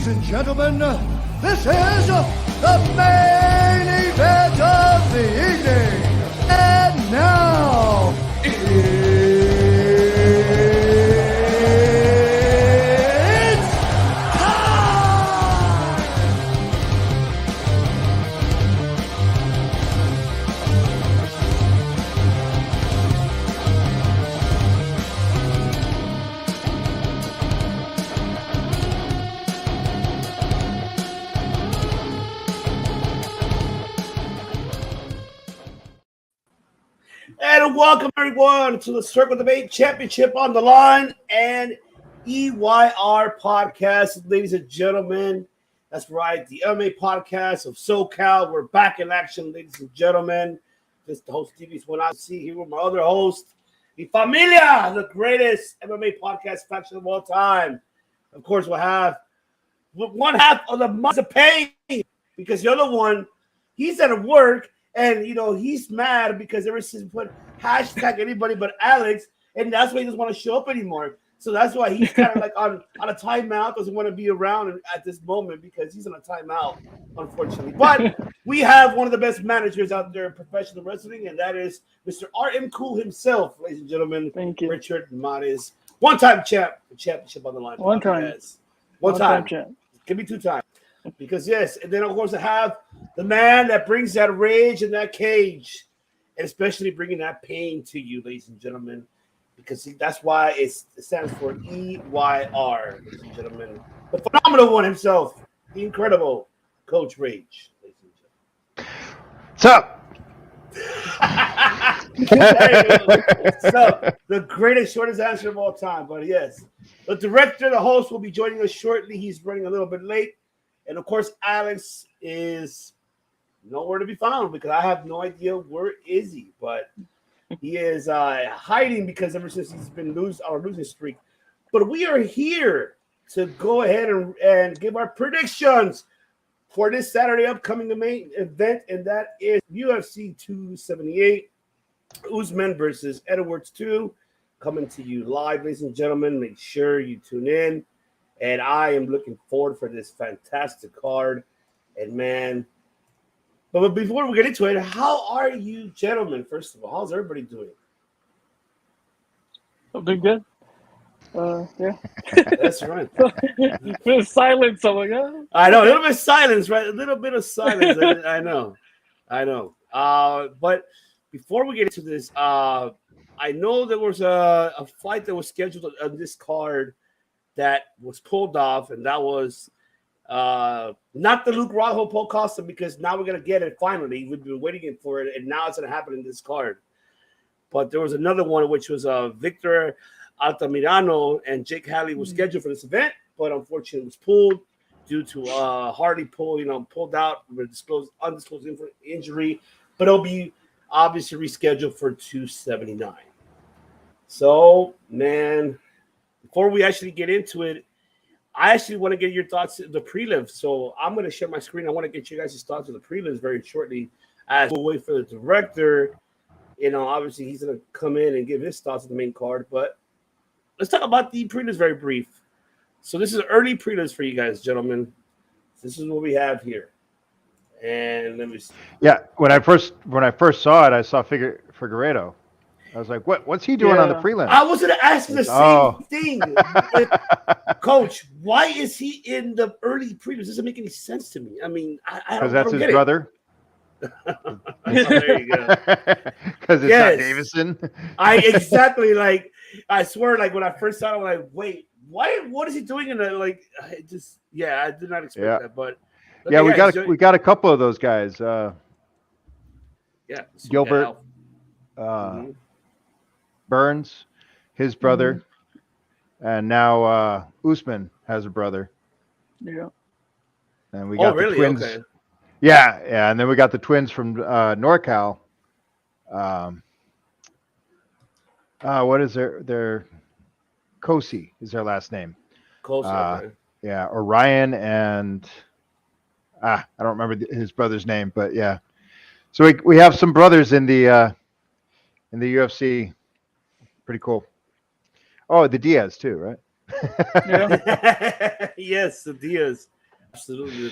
Ladies and gentlemen, this is the main event of the evening. And now, it's time! And welcome everyone to the Circle Debate Championship on the Line and EYR podcast, ladies and gentlemen. That's right, the MMA podcast of SoCal. We're back in action, ladies and gentlemen. This is the host TV's one I see here with my other host, the Familia, the greatest MMA podcast faction of all time. Of course, we'll have one half of the month of pain because the other one, he's at work. And, he's mad because ever since we put hashtag anybody but Alex, and that's why he doesn't want to show up anymore. So that's why he's kind of like on a timeout, doesn't want to be around at this moment because he's on a timeout, unfortunately. But we have one of the best managers out there in professional wrestling, and that is Mr. RM Cool himself, ladies and gentlemen. Thank you. Richard Mares. One-time champ, championship on the line. One time. One time. Champ. Give me 2 times. Because, yes, and then, of course, I have the man that brings that rage in that cage, and especially bringing that pain to you, ladies and gentlemen, because that's why it stands for EYR, ladies and gentlemen. The phenomenal one himself, the incredible Coach Rage, ladies and gentlemen. What's up? So, the greatest, shortest answer of all time, but yes. The director, the host, will be joining us shortly. He's running a little bit late. And, of course, Alex is nowhere to be found because I have no idea where is he. But he is hiding because ever since he's been losing streak. But we are here to go ahead and give our predictions for this Saturday upcoming main event, and that is UFC 278, Usman versus Edwards 2, coming to you live, ladies and gentlemen. Make sure you tune in. And I am looking forward for this fantastic card. And, man, but before we get into it, how are you gentlemen, first of all? How's everybody doing? I'm doing good. Yeah. That's right. There's silence. I'm like, oh. I know, a little bit of silence, right? A little bit of silence. I know. But before we get into this, I know there was a fight that was scheduled on this card that was pulled off, and that was not the Luke Rojo Paul Costa, because now we're going to get it finally. We've been waiting for it, and now it's going to happen in this card. But there was another one, which was Victor Altamirano and Jake Halley was scheduled for this event, but unfortunately it was pulled due to Hardy pulled out with undisclosed injury, but it'll be obviously rescheduled for 279. So, man, before we actually get into it, I actually want to get your thoughts on the prelims. So I'm going to share my screen. I want to get you guys' thoughts on the prelims very shortly as we'll wait for the director. Obviously he's going to come in and give his thoughts on the main card. But let's talk about the prelims very brief. So this is early prelims for you guys, gentlemen. This is what we have here. And let me see. Yeah, when I first saw it, I saw Figueiredo. I was like, what's he doing on the prelims? I was going to ask the same thing. Coach, why is he in the early prelims? It doesn't make any sense to me. I mean, I don't get it. Because that's his brother? There you go. Because it's not Davison? I swear, when I first saw it, I'm like, wait, what is he doing in the, I did not expect that. But we got a couple of those guys. Gilbert. Burns, his brother, and now Usman has a brother. Yeah. And we got the twins. Okay. Yeah, and then we got the twins from NorCal. What is their Kosi is their last name. Kosi. Yeah, Orion and I don't remember his brother's name, but yeah. So we have some brothers in the UFC. Pretty cool. Oh, the Diaz too, right? Yeah. Yes, the Diaz. Absolutely.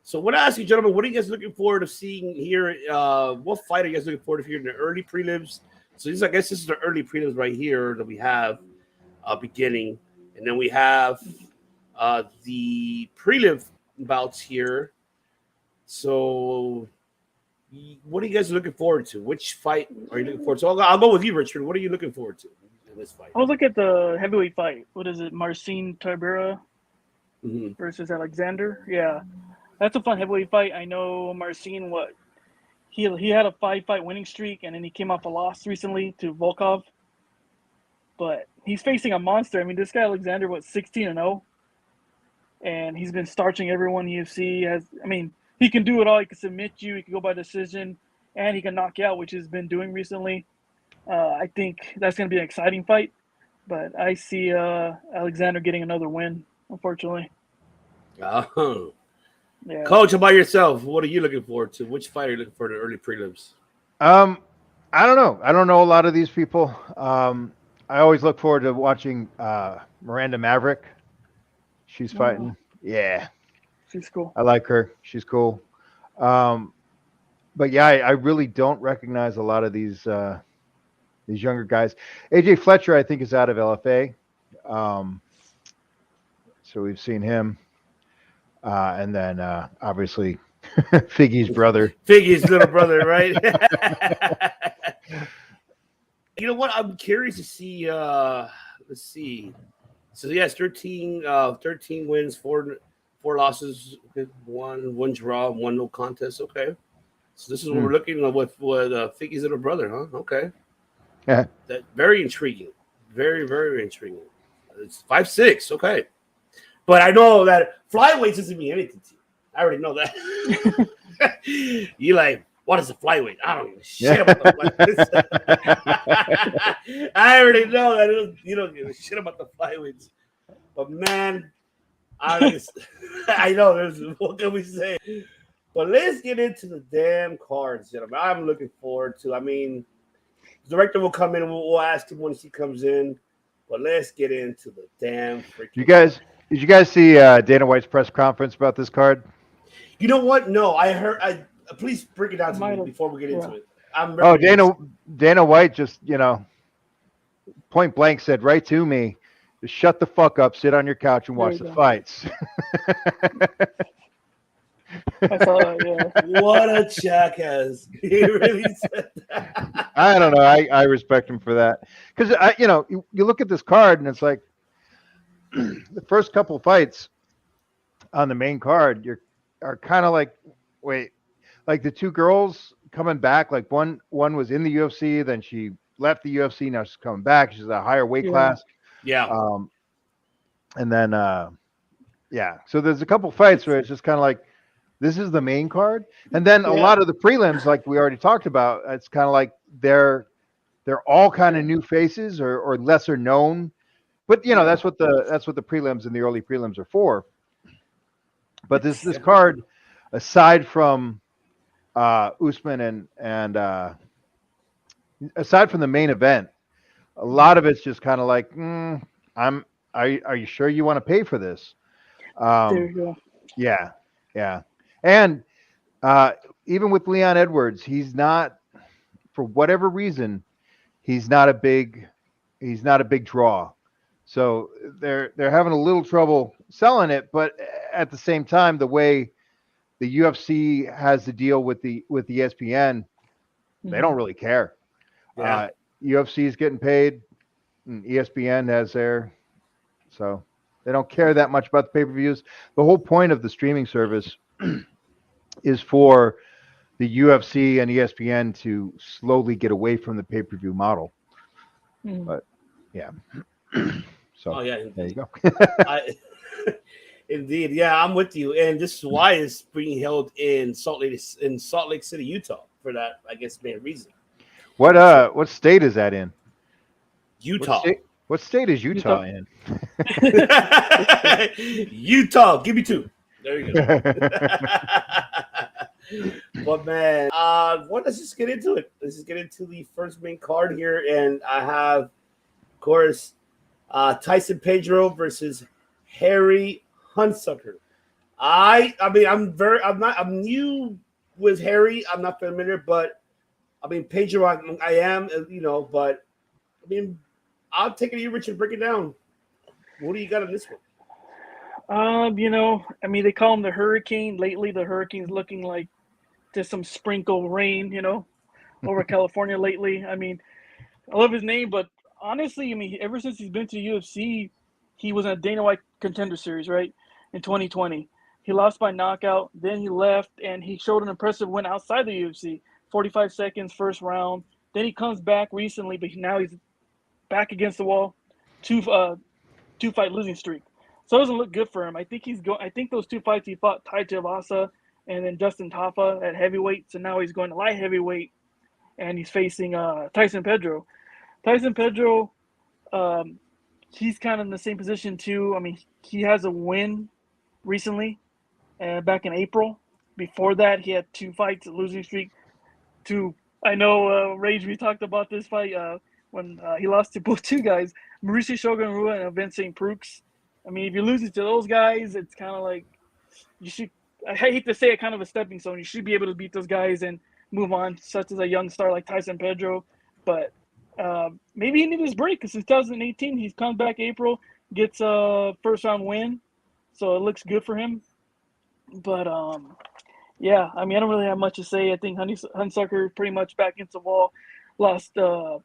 So, what I ask you, gentlemen, what are you guys looking forward to seeing here? What fight are you guys looking forward to here in the early prelims? So, I guess this is the early prelims right here that we have beginning, and then we have the prelim bouts here. So, what are you guys looking forward to? Which fight are you looking forward to? I'll go with you, Richard. What are you looking forward to in this fight? I'll look at the heavyweight fight. What is it? Marcin Tibera versus Alexander. Yeah, that's a fun heavyweight fight. I know Marcin. He had a 5-fight winning streak, and then he came off a loss recently to Volkov. But he's facing a monster. I mean, this guy Alexander was 16-0, and he's been starching everyone in UFC. He can do it all. He can submit you. He can go by decision, and he can knock you out, which he's been doing recently. I think that's going to be an exciting fight, but I see Alexander getting another win, unfortunately. Oh. Yeah. Coach, how about yourself? What are you looking forward to? Which fight are you looking for in the early prelims? I don't know. I don't know a lot of these people. I always look forward to watching Miranda Maverick. She's fighting. Yeah. She's cool. I like her. She's cool. But yeah, I really don't recognize a lot of these younger guys. AJ Fletcher, I think, is out of LFA. So we've seen him. And then obviously Figgy's brother. Figgy's little brother, right? You know what? I'm curious to see. Let's see. So yes, 13 wins, four losses, one draw, one no contest. Okay, so this is what we're looking at with Figgy's little brother, huh? Okay, Yeah. That very intriguing, very very intriguing. It's 5'6". Okay, but I know that flyweight doesn't mean anything to you. I already know that. You like, what is a flyweight? I don't give a shit about the flyweights. I already know that you don't give a shit about the flyweights. But man, I know. What can we say? But let's get into the damn cards, gentlemen. I'm looking forward to. I mean, the director will come in and we'll ask him once he comes in. But let's get into the damn freaking. Did you guys see Dana White's press conference about this card? You know what? No, I heard. Please break it down to me before we get into it. Dana White just, point blank said right to me, just shut the fuck up, sit on your couch and watch the fights. I saw that, yeah. What a jackass. He really said that. I don't know. I respect him for that. Because, you look at this card and it's like the first couple of fights on the main card, are kind of like, wait, like the two girls coming back, like one was in the UFC, then she left the UFC, now she's coming back. She's a higher weight class. Yeah. And then, so there's a couple fights where it's just kind of like, this is the main card. And then a lot of the prelims, like we already talked about, it's kind of like they're all kind of new faces or lesser known. But that's what the prelims and the early prelims are for. But this card, aside from Usman and aside from the main event, a lot of it's just kind of like, are you sure you want to pay for this? There you go. Yeah. And even with Leon Edwards, he's not, for whatever reason, he's not a big draw. So they're having a little trouble selling it, but at the same time, the way the UFC has to deal with the ESPN, they don't really care. Yeah. UFC is getting paid, and ESPN has their, so they don't care that much about the pay-per-views. The whole point of the streaming service is for the UFC and ESPN to slowly get away from the pay-per-view model. But yeah. So there you go. Indeed, yeah, I'm with you, and this is why it's being held in Salt Lake City, Utah, for that, I guess, main reason. What state is that in? Utah. What state is Utah in? Utah. Give me two. There you go. But man, let's just get into it. Let's just get into the first main card here, and I have, of course, Tyson Pedro versus Harry Hunsucker. I mean, I'm new with Harry. I'm not familiar, but I mean, Pedro, I am, but I mean, I'll take it, you, Richard, break it down. What do you got on this one? I mean, they call him the Hurricane. Lately, the Hurricane's looking like just some sprinkle rain, over California lately. I mean, I love his name, but honestly, I mean, ever since he's been to the UFC, he was in a Dana White Contender Series, right, in 2020. He lost by knockout, then he left, and he showed an impressive win outside the UFC, 45 seconds, first round. Then he comes back recently, but now he's back against the wall, two-fight losing streak. So it doesn't look good for him. I think those two fights he fought Tai Tuivasa and then Dustin Tafa at heavyweight. So now he's going to light heavyweight, and he's facing Tyson Pedro. Tyson Pedro, he's kind of in the same position too. I mean, he has a win recently, back in April. Before that, he had two fights, a losing streak. I know, Rage, we talked about this fight when he lost to both two guys, Mauricio Shogun Rua and Vincent Preux. I mean, if you're losing to those guys, it's kind of like you should. I hate to say it, kind of a stepping stone. You should be able to beat those guys and move on, such as a young star like Tyson Pedro. But maybe he needed his break because in 2018 he's come back April, gets a first round win, so it looks good for him. But yeah, I mean, I don't really have much to say. I think Hunsucker pretty much back into the wall. Lost to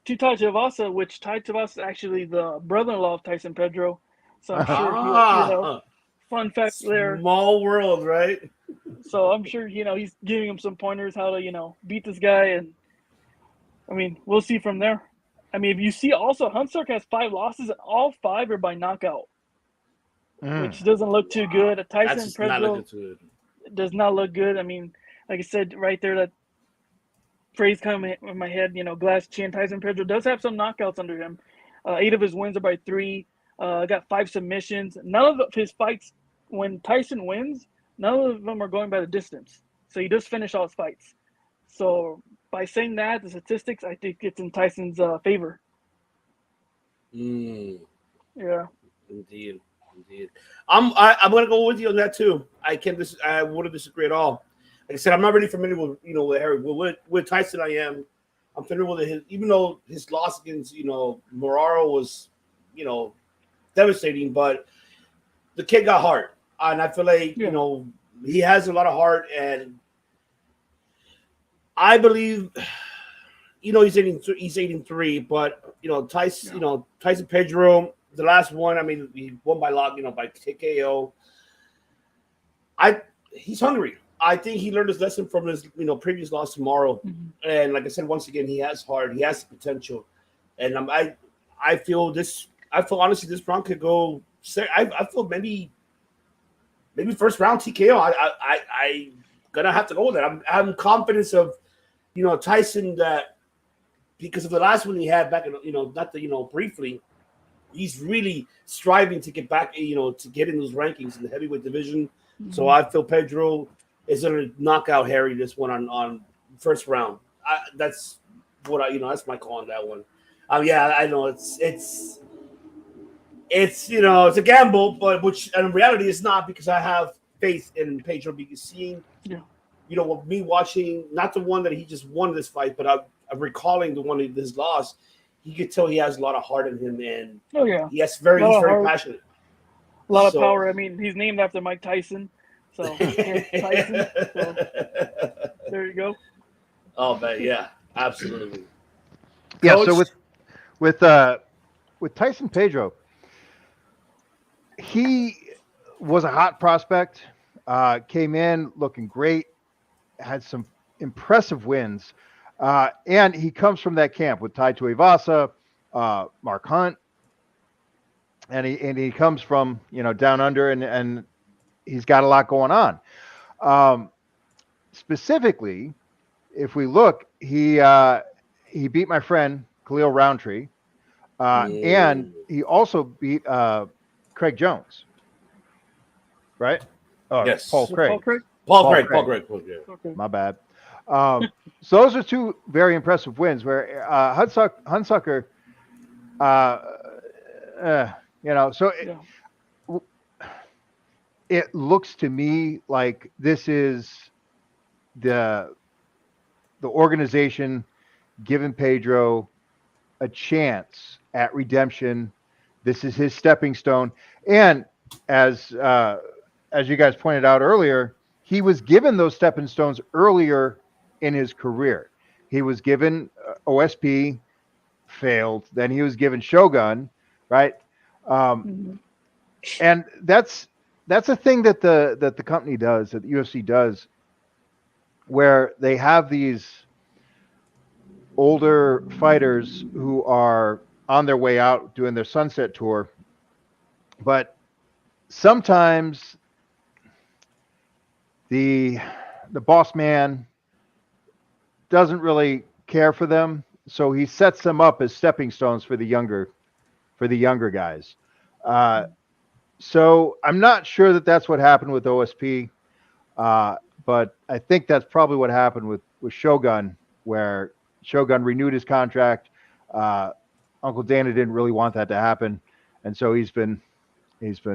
Tai Tuivasa, which Tai Tuivasa is actually the brother-in-law of Tyson Pedro. So I'm sure fun fact there. Small world, right? So I'm sure, he's giving him some pointers how to, beat this guy. And I mean, we'll see from there. I mean, if you see also, Hunsucker has 5 losses and all 5 are by knockout, which doesn't look too good. Tyson Pedro does not look good. I mean, like I said right there, that phrase coming in my head, glass chin. Tyson Pedro does have some knockouts under him. 8 of his wins are by 3. Got 5 submissions. None of his fights, when Tyson wins, none of them are going by the distance. So he does finish all his fights. So by saying that, the statistics, I think it's in Tyson's favor. Yeah. Indeed. I'm gonna go with you on that too. I wouldn't disagree at all. Like I said, I'm not really familiar with with Harry. With Tyson, I'm familiar with his, even though his loss against Moraro was devastating, but the kid got heart, and I feel like he has a lot of heart, and I believe he's 83, but Tyson Pedro, the last one, I mean, he won by by TKO. He's hungry. I think he learned his lesson from his previous loss tomorrow, and like I said, once again, he has heart, he has the potential, and I feel honestly this round could go. I feel maybe first round TKO. I gonna have to go with that. I'm confident of Tyson, that because of the last one he had back in briefly, he's really striving to get back to get in those rankings in the heavyweight division. So I feel Pedro is gonna knock out Harry this one on first round. That's what that's my call on that one. Yeah, I know it's it's a gamble, but which in reality it's not, because I have faith in Pedro, because seeing with me watching, not the one that he just won this fight, but I'm recalling the one of his loss, you could tell he has a lot of heart in him, and he's very passionate. A lot of power. I mean, he's named after Mike Tyson. So Tyson. So there you go. Oh, man, yeah, absolutely. Yeah. Coach? So with Tyson Pedro, he was a hot prospect. Came in looking great, had some impressive wins, and he comes from that camp with Tai Tuivasa, Mark Hunt, and he comes from down under, and he's got a lot going on. Specifically, if we look, he beat my friend Khalil Roundtree, and he also beat Craig Jones, right? Oh, yes. Paul Craig. Okay. My bad. So those are 2 very impressive wins where Hunsucker, it looks to me like this is the organization giving Pedro a chance at redemption. This is his stepping stone. And as you guys pointed out earlier, he was given those stepping stones earlier in his career. He was given OSP, failed. Then he was given Shogun, right? And that's a thing that the company does, that the UFC does, where they have these older fighters who are on their way out doing their sunset tour, but sometimes the boss man doesn't really care for them, so he sets them up as stepping stones for the younger guys. So I'm not sure that that's what happened with OSP, but I think that's probably what happened with Shogun, where Shogun renewed his contract. Uncle Dana didn't really want that to happen, and so he's been making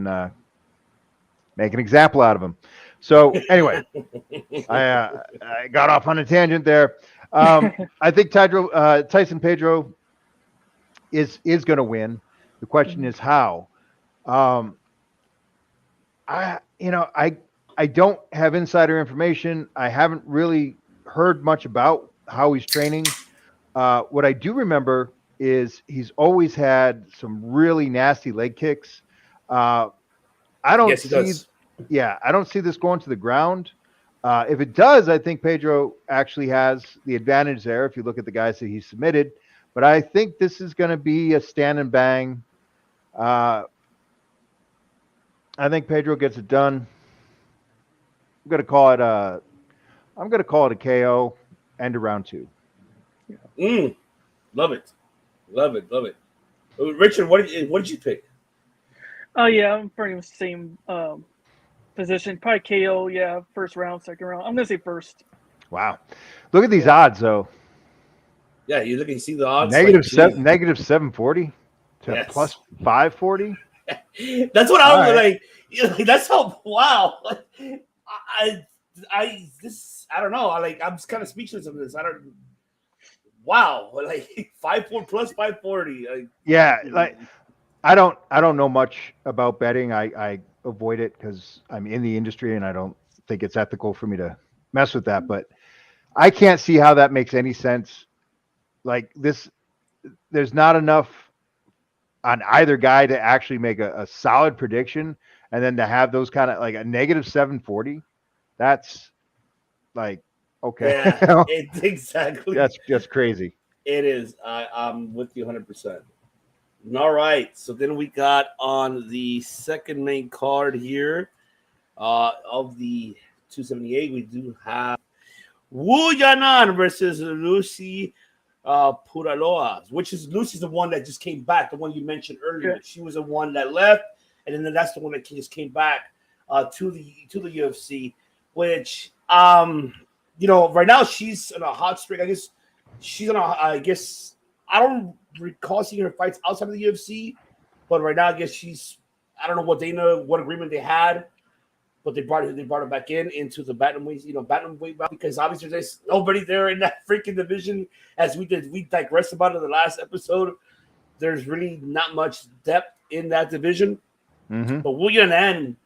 an example out of him. So anyway, I got off on a tangent there. I think Tyson Pedro is going to win. The question is how. I don't have insider information. I haven't really heard much about how he's training. What I do remember is he's always had some really nasty leg kicks. I don't Yes, he does. I don't see this going to the ground. If it does, I think Pedro actually has the advantage there if you look at the guys that he submitted. But I think this is going to be a stand and bang. I think Pedro gets it done. I'm going to call it a KO end of round 2. Love it. Richard, what did you pick? Oh yeah, I'm pretty much the same position. Probably KO. Yeah, first round, second round. I'm gonna say first. Wow, look at these odds though. Yeah, you look and see the odds. Negative 740 to plus 540. That's what I was like. That's how. Wow. I don't know. I'm just kind of speechless of this. Wow, like 5-4 plus 540. I don't know much about betting. I avoid it because I'm in the industry and I don't think it's ethical for me to mess with that. But I can't see how that makes any sense. Like this, there's not enough on either guy to actually make a solid prediction, and then to have those kind of like a negative 740. That's like okay. Yeah, exactly. That's crazy. It is. I'm with you 100%. All right. So then we got on the second main card here of the 278. We do have Wu Yanan versus Lucy Puraloa, which is Lucy's the one that just came back, the one you mentioned earlier. Yeah. She was the one that left, and then that's the one that just came back to the UFC. Which right now she's in a hot streak. I guess she's I don't recall seeing her fights outside of the UFC, but right now I guess I don't know what agreement they had, but they brought her back into the bantamweight, because obviously there's nobody there in that freaking division. As we digressed about it in the last episode, there's really not much depth in that division. Mm-hmm. But William and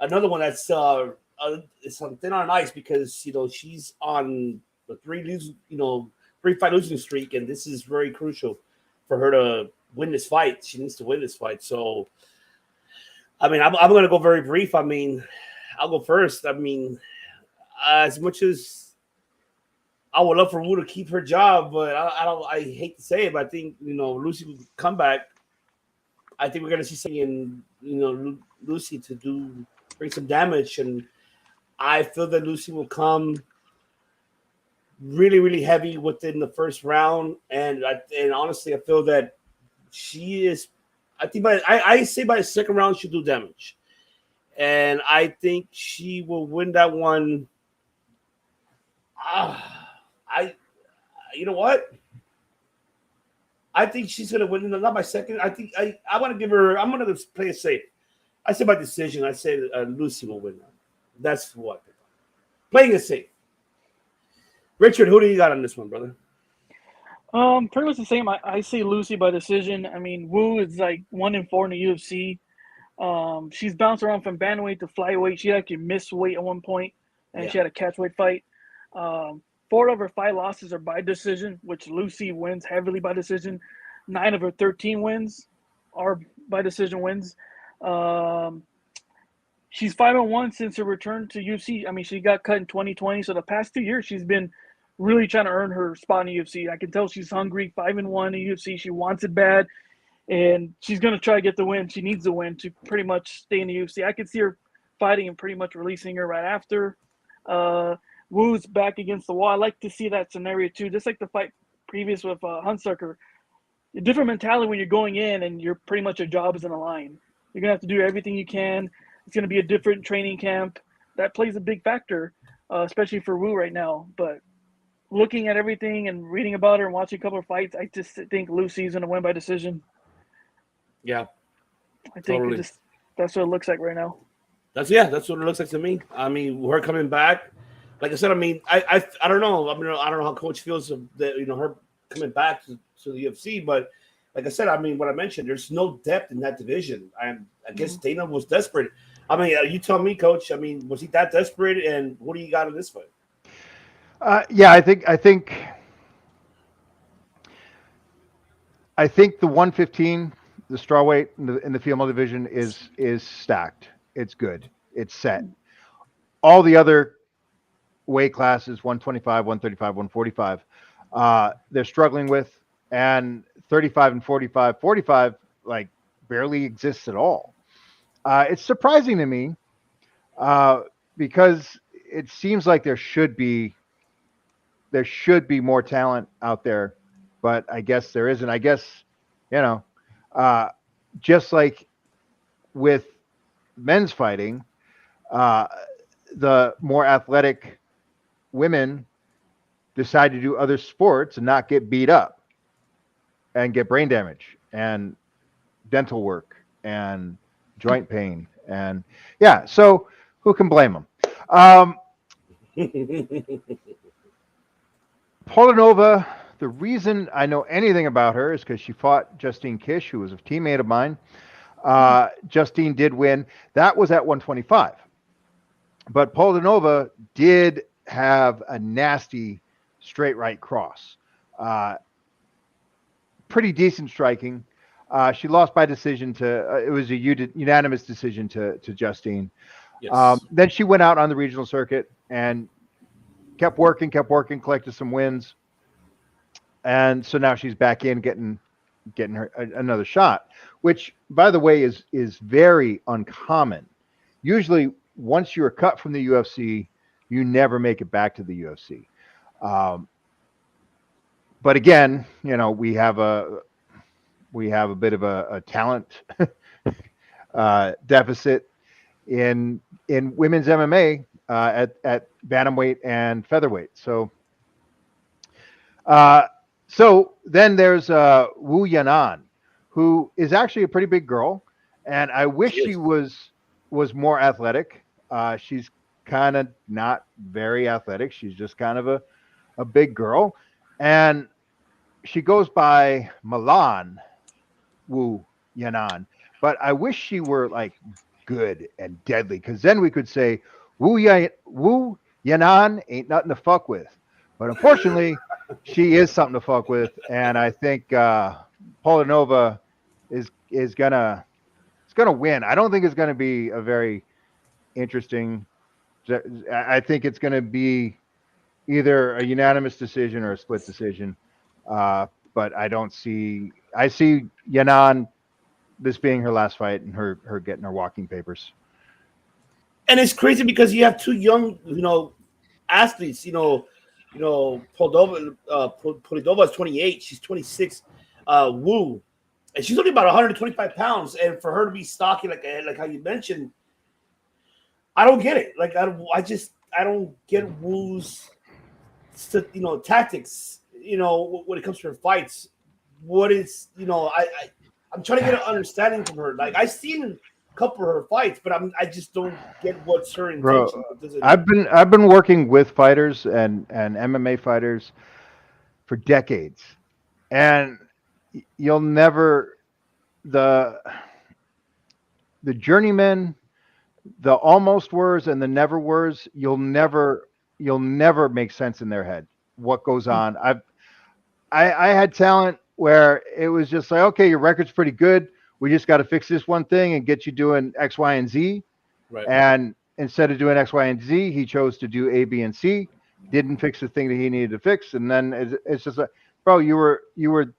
another one that's it's on thin on ice because she's on the 3-fight losing streak, and this is very crucial for her to win this fight. She needs to win this fight. So, I'm going to go very brief. I'll go first. As much as I would love for Wu to keep her job, but I hate to say it, but I think Lucy will come back. I think we're going to see something in Lucy to bring some damage, and I feel that Lucy will come really, really heavy within the first round, and honestly, I feel that she is. I think I say by the second round she'll do damage, and I think she will win that one. You know what? I think she's gonna win. Not by second. I think I want to give her. I'm gonna play it safe. I say by decision. I say Lucy will win. That's what. Playing it safe. Richard, who do you got on this one, brother? Pretty much the same. I say Lucy by decision. I mean, Wu is like 1-4 in the UFC. She's bounced around from bantamweight to flyweight. She actually missed weight at one point, and she had a catchweight fight. 4 of her 5 losses are by decision, which Lucy wins heavily by decision. 9 of her 13 wins are by decision wins. She's 5-1 since her return to UFC. I mean, she got cut in 2020, so the past 2 years she's been really trying to earn her spot in the UFC. I can tell she's hungry. 5-1 in the UFC. She wants it bad, and she's gonna try to get the win. She needs the win to pretty much stay in the UFC. I could see her fighting and pretty much releasing her right after. Wu's back against the wall. I like to see that scenario too, just like the fight previous with Hunsucker. A different mentality when you're going in and you're pretty much your job is on the line. You're gonna have to do everything you can. It's gonna be a different training camp. That plays a big factor, especially for Wu right now. But looking at everything and reading about her and watching a couple of fights, I just think Lucy's gonna win by decision. Yeah, I think that's what it looks like right now. That's what it looks like to me. I mean, her coming back, like I said. I mean, I don't know. I mean, I don't know how coach feels of that. Her coming back to the UFC, but like I said, I mean, what I mentioned, there's no depth in that division. I guess Dana was desperate. I mean, you tell me, coach. I mean, was he that desperate? And what do you got in this fight? Yeah, I think the 115, the strawweight in the female division is stacked. It's good. It's set. All the other weight classes, 125, 135, 145, they're struggling with, and 35 and 45 like barely exists at all. It's surprising to me because it seems like there should be more talent out there, but I guess there isn't. I guess, just like with men's fighting, the more athletic women decide to do other sports and not get beat up and get brain damage and dental work and joint pain. And yeah, so who can blame them? Polanova, the reason I know anything about her is because she fought Justine Kish, who was a teammate of mine. Justine did win. That was at 125. But Polanova did have a nasty straight right cross. Pretty decent striking. She lost by decision to, it was a unanimous decision to Justine. Yes. Then she went out on the regional circuit and kept working, collected some wins. And so now she's back in getting her another shot, which, by the way, is very uncommon. Usually, once you're cut from the UFC, you never make it back to the UFC. But again, we have a bit of a talent deficit in women's MMA at bantamweight and featherweight. So then there's Wu Yanan, who is actually a pretty big girl, and I wish she was more athletic. She's kind of not very athletic. She's just kind of a big girl, and she goes by Milan Wu Yanan. But I wish she were like good and deadly, because then we could say Wu Yanan ain't nothing to fuck with. But unfortunately, she is something to fuck with, and I think Polanova is gonna win. I don't think it's gonna be a very interesting. I think it's gonna be either a unanimous decision or a split decision. But I see Yanan this being her last fight and her getting her walking papers. And it's crazy because you have two young, athletes. Polanova is 28. She's 26. Wu, and she's only about 125 pounds. And for her to be stocky like how you mentioned, I don't get it. Like I don't get Wu's, tactics. When it comes to her fights, what is I'm trying to get an understanding from her. Like I've seen a couple of her fights, but I just don't get what's her Bro, intention. I've been working with fighters and MMA fighters for decades, and you'll never the journeymen, the almost words and the never words, you'll never make sense in their head what goes on. I had talent where it was just like, okay, your record's pretty good. We just got to fix this one thing and get you doing X, Y, and Z. Right. And instead of doing X, Y, and Z, he chose to do A, B, and C. Didn't fix the thing that he needed to fix, and then it's just like, bro, you were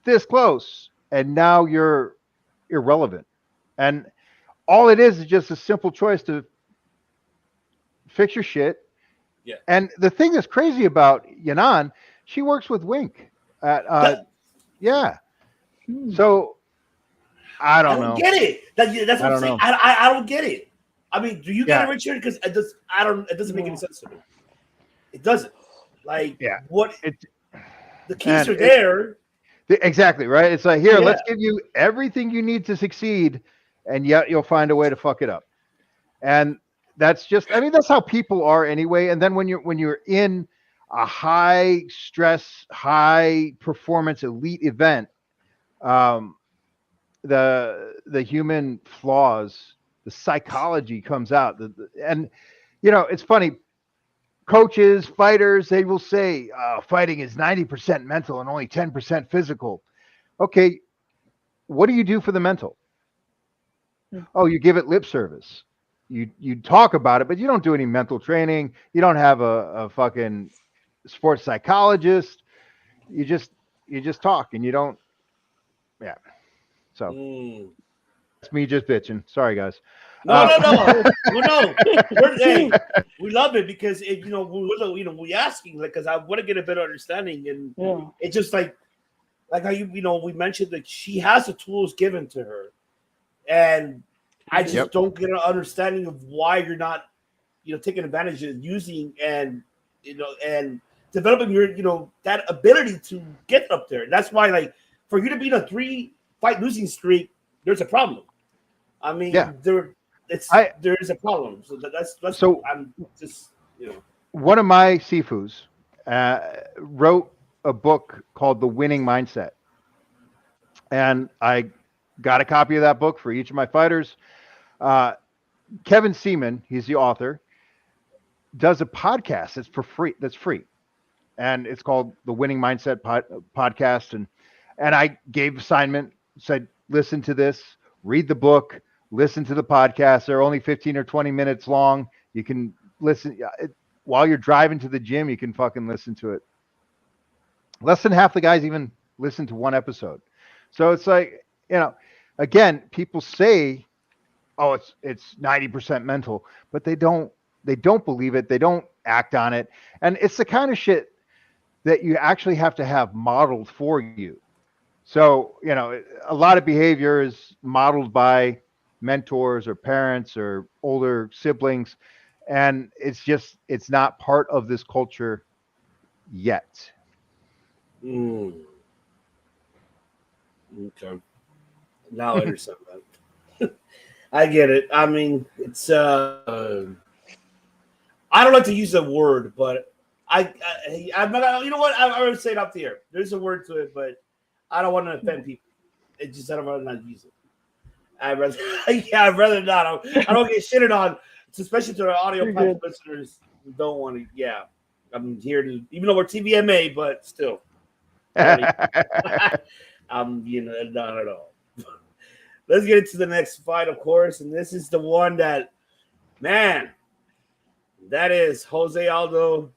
this close, and now you're irrelevant. And all it is just a simple choice to fix your shit. Yeah. And the thing that's crazy about Yanan, she works with Wink at yeah. So I don't get it. That's what I'm saying. I don't get it. I mean, do you get it, Richard? Because it doesn't make any sense to me. It doesn't. Like, what? The keys are there. Exactly, right? It's like, here, let's give you everything you need to succeed, and yet you'll find a way to fuck it up. And that's just, I mean, that's how people are anyway. And then when you're in a high stress, high performance elite event, the human flaws, the psychology comes out. And you know, it's funny. Coaches, fighters, they will say fighting is 90% mental and only 10% physical. Okay, what do you do for the mental? Oh, you give it lip service. You talk about it, but you don't do any mental training. You don't have a fucking sports psychologist. You just talk, and you don't. Yeah. So it's me just bitching. Sorry, guys. No. Hey, we love it because we asking, like, because I want to get a better understanding, and it's just like how we mentioned that she has the tools given to her, and I just don't get an understanding of why you're not taking advantage of using and developing your that ability to get up there. And that's why, like, for you to be in a 3-fight losing streak, there's a problem. I mean, there is a problem. So that's so I'm just one of my Sifus wrote a book called The Winning Mindset, and I got a copy of that book for each of my fighters. Kevin Seaman, he's the author, does a podcast that's free, and it's called The Winning Mindset Podcast. And I gave assignment, said, listen to this, read the book, listen to the podcast. They're only 15 or 20 minutes long. You can listen while you're driving to the gym. You can fucking listen to it. Less than half the guys even listen to one episode. So it's like, again, people say, oh, it's 90% mental, but they don't believe it. They don't act on it. And it's the kind of shit that you actually have to have modeled for you. So, a lot of behavior is modeled by mentors or parents or older siblings. And it's not part of this culture yet. Okay. Now I understand that. I get it. I mean, it's I don't like to use the word, but I'm not. You know what? I'm going to say it up here. There's a word to it, but I don't want to offend people. It's just I don't want to not use it. I'd rather not. I don't get shitted on, especially to our audio platform listeners who don't want to. Yeah, I'm here to, even though we're TVMA, but still. Not at all. Let's get into the next fight, of course, and this is the one that is Jose Aldo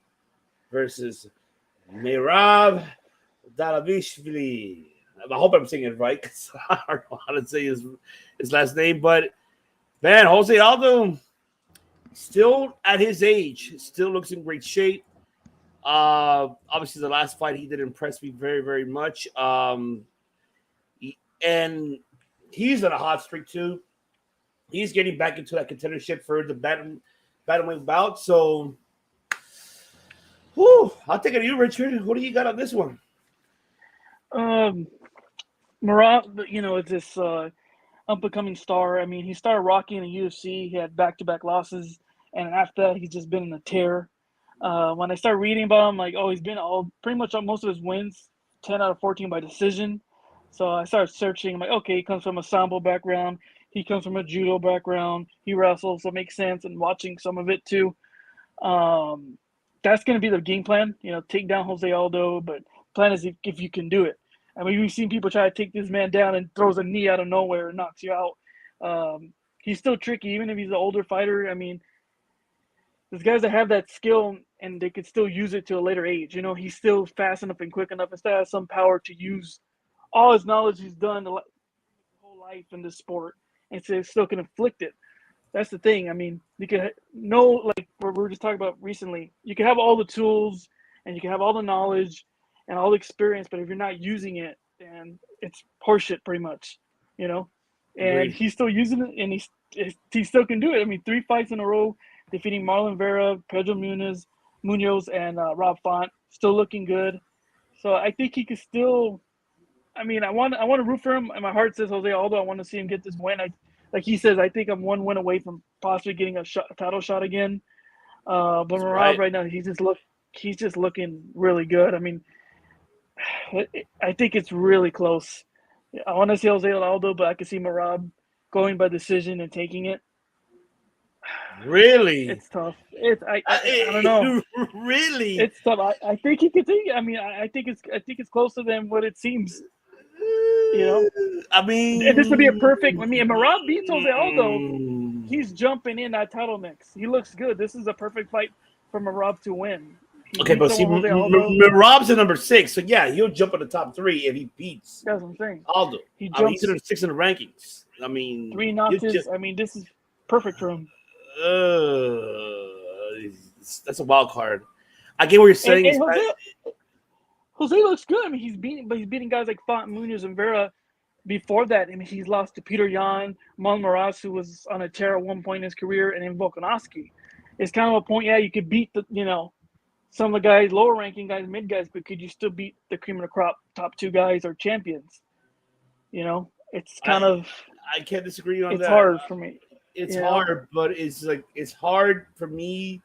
versus Mirab Dala. I hope I'm saying it right, because I don't know how to say his last name, but man, Jose Aldo, still at his age, still looks in great shape. Obviously, the last fight he did impress me very, very much. And he's on a hot streak too. He's getting back into that contendership for the bantamweight bout. So, I'll take it to you, Richard. What do you got on this one? Mirab, it's this. up-and-coming star. I mean, he started rocking in the UFC. He had back-to-back losses, and after that, he's just been in a tear. When I started reading about him, like, he's been pretty much on most of his wins, 10 out of 14 by decision. So I started searching. I'm like, okay, he comes from a sambo background. He comes from a judo background. He wrestles, so it makes sense. And watching some of it too. That's going to be the game plan. Take down Jose Aldo, but plan is if you can do it. I mean, we've seen people try to take this man down and throws a knee out of nowhere and knocks you out. He's still tricky, even if he's an older fighter. I mean, there's guys that have that skill and they could still use it to a later age. He's still fast enough and quick enough and still has some power to use all his knowledge he's done his whole life in this sport and still can inflict it. That's the thing. I mean, you can like what we were just talking about recently, you can have all the tools and you can have all the knowledge and all the experience, but if you're not using it, then it's horseshit pretty much, And Agreed. he's still using it, and he still can do it. I mean, 3 fights in a row, defeating Marlon Vera, Pedro Munoz, and Rob Font, still looking good. So I think he could still. I mean, I want to root for him, and my heart says Jose Aldo. I want to see him get this win. Like he says, I think I'm 1 win away from possibly getting a title shot again. But Mirab right now, he's just looking really good. I mean, I think it's really close. I want to see Jose Aldo, but I can see Mirab going by decision and taking it. Really? It's tough. I don't know. Really? It's tough. I think he could take it. I mean, I think it's closer than what it seems. I mean, and this would be a perfect. I mean, if Mirab beats Jose Aldo, he's jumping in that title mix. He looks good. This is a perfect fight for Mirab to win. Okay, but see, Mirab's at number 6, so yeah, he'll jump in the top 3 if he beats. That's what I'm saying. Aldo. He's in 6 in the rankings. I mean, 3 notches. I mean, this is perfect for him. That's a wild card. I get what you're saying. And Jose looks good. I mean, he's beating guys like Font, Munoz, and Vera. Before that, I mean, he's lost to Peter Yan, Malmaras, who was on a tear at one point in his career, and then Volkanovski. It's kind of a point. Yeah, you could beat some of the guys, lower ranking guys, mid guys, but could you still beat the cream of the crop, top 2 guys or champions? It's kind of. I can't disagree on that. It's hard for me. It's hard, but it's hard for me.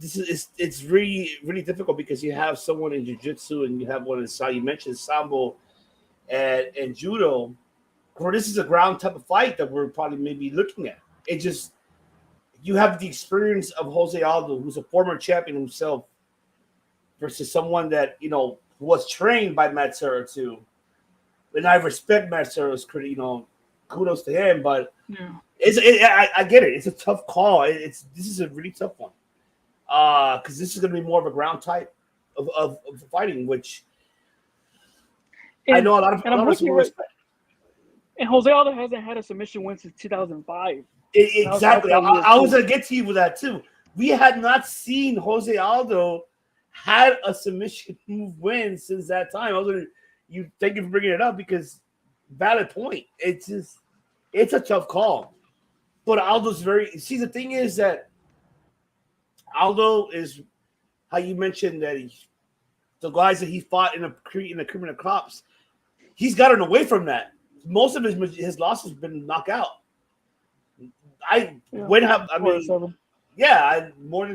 It's really, really difficult because you have someone in jiu-jitsu and you have one in you mentioned sambo and judo, where this is a ground type of fight that we're probably maybe looking at. It just, you have the experience of Jose Aldo, who's a former champion himself, versus someone that was trained by Matt Serra too. And I respect Matt Serra's kudos to him, but I get it. It's a tough call. This is a really tough one. Because this is going to be more of a ground type of fighting, which I know a lot of people respect. And Jose Aldo hasn't had a submission win since 2005. Exactly. I was going to get to you with that too. We had not seen Jose Aldo had a submission move win since that time. Thank you for bringing it up because valid point. It's a tough call. But Aldo's see, the thing is that Aldo is how you mentioned that the guys that he fought in the criminal cops, he's gotten away from that. Most of his losses have been knockout. More than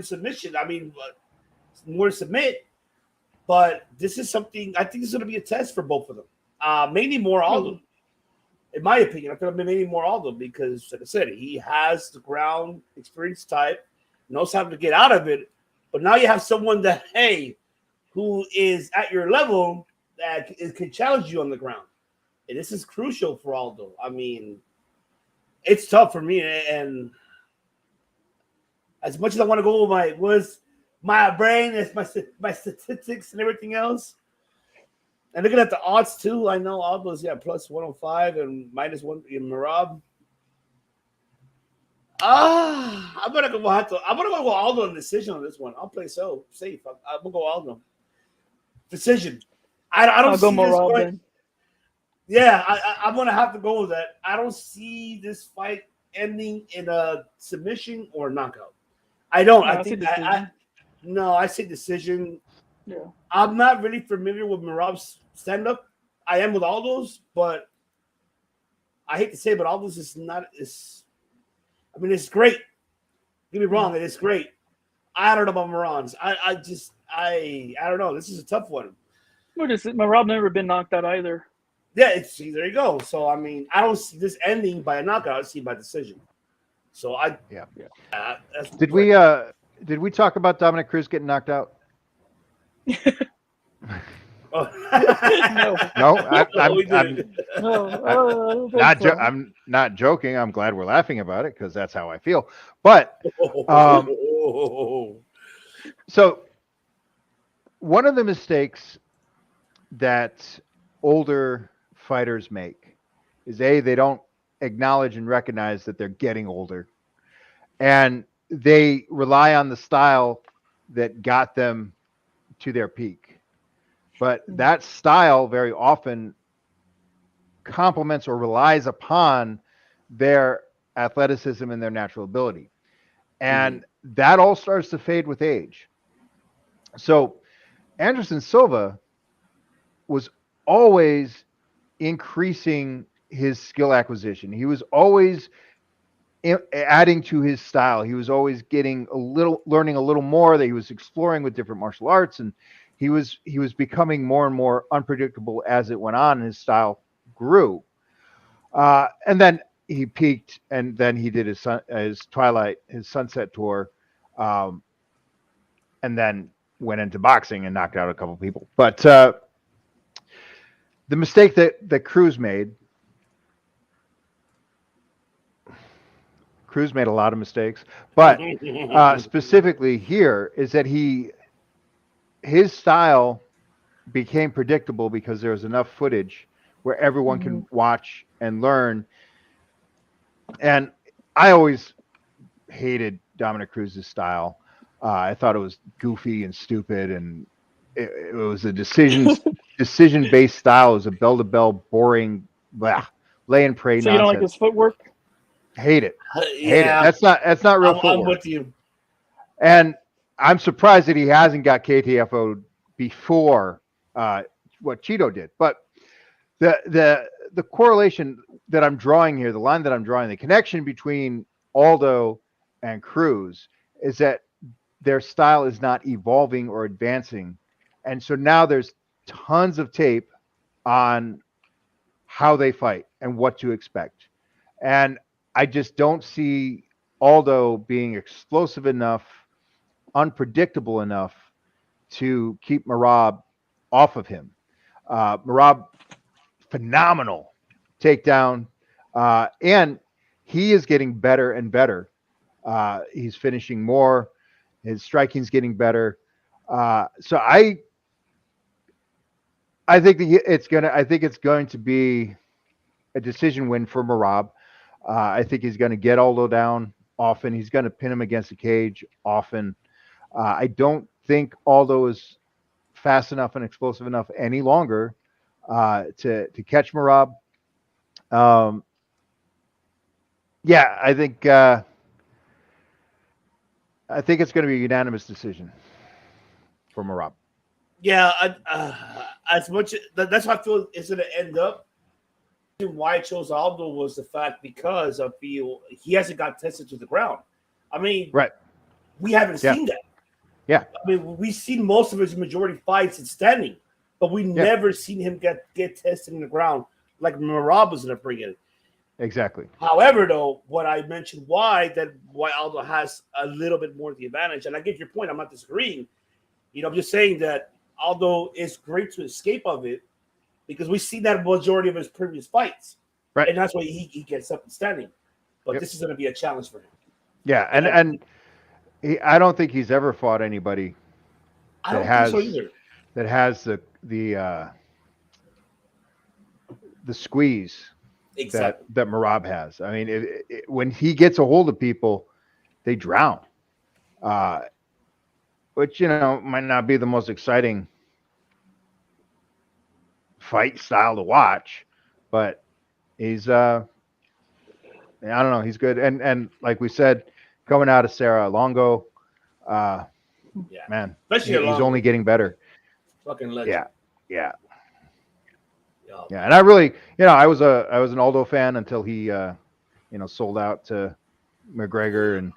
submission. I mean, more to submit. But this is something I think is going to be a test for both of them. Mainly more Aldo, in my opinion. I feel maybe more Aldo because, like I said, he has the ground experience type. Knows how to get out of it, but now you have someone that who is at your level that can challenge you on the ground, and this is crucial for Aldo. I mean, it's tough for me, and as much as I want to go with my brain, it's my statistics and everything else, and looking at the odds too. I know Aldo's plus 105 and -1 in Mirab. I'm gonna go Aldo on decision on this one. I'll play safe. I'm gonna go Aldo. Decision. I don't see this going. Yeah, I'm gonna have to go with that. I don't see this fight ending in a submission or knockout. I don't. I think I say decision. Yeah. I'm not really familiar with Mirab's stand-up. I am with Aldo's, but I hate to say it, but Aldo's is not. I mean, it's great. Get me wrong, it is great. I don't know about Moran's. I don't know. This is a tough one. What is it? Mirab never been knocked out either. Yeah, there you go. So I mean, I don't see this ending by a knockout. I see it by decision. So Did we talk about Dominic Cruz getting knocked out? Oh. No. I'm not joking. I'm glad we're laughing about it because that's how I feel. But so one of the mistakes that older fighters make is they don't acknowledge and recognize that they're getting older, and they rely on the style that got them to their peak. But that style very often complements or relies upon their athleticism and their natural ability. And that all starts to fade with age. So Anderson Silva was always increasing his skill acquisition. He was always adding to his style. He was always learning a little more, that he was exploring with different martial arts, and he was becoming more and more unpredictable as it went on, and his style grew. And then he peaked, and then he did his Sunset tour, and then went into boxing and knocked out a couple people. But the mistake that Cruz made a lot of mistakes, but specifically here is that his style became predictable because there was enough footage where everyone can watch and learn. And I always hated Dominic Cruz's style. I thought it was goofy and stupid, and it was a decision-based style. It was a bell-to-bell, boring, lay and pray. So nonsense. you don't like his footwork? Hate it. Yeah, Hate it. That's not real footwork. I'm with you. And I'm surprised that he hasn't got KTFO'd before what Cheeto did. But the correlation that I'm drawing here, the line that I'm drawing, the connection between Aldo and Cruz is that their style is not evolving or advancing. And so now there's tons of tape on how they fight and what to expect. And I just don't see Aldo being explosive enough, unpredictable enough to keep Mirab off of him. Mirab, phenomenal takedown, and he is getting better and better. He's finishing more. His striking's getting better. So I think it's going to be a decision win for Mirab. I think he's going to get Aldo down often. He's going to pin him against the cage often. I don't think Aldo is fast enough and explosive enough any longer to catch Mirab. Yeah, I think it's going to be a unanimous decision for Mirab. Yeah, as much that's how I feel it's going to end up. Why I chose Aldo was the fact because I feel he hasn't got tested to the ground. I mean, right? We haven't seen that. Yeah, I mean, we've seen most of his majority fights in standing, but we never seen him get tested in the ground like Mirab was going to bring it. Exactly. However, though, what I mentioned why Aldo has a little bit more of the advantage, and I get your point. I'm not disagreeing. You know, I'm just saying that Aldo is great to escape of it because we see that majority of his previous fights, right? And that's why he gets up and standing. But this is going to be a challenge for him. Yeah, and I don't think he's ever fought anybody that has the squeeze that Mirab has. I mean, when he gets a hold of people, they drown. Which might not be the most exciting fight style to watch, but he's I don't know, he's good. And like we said, coming out of Sarah Longo, man, especially he's only getting better. Fucking legend. Yeah. Yeah, and I really, I was an Aldo fan until he, sold out to McGregor, and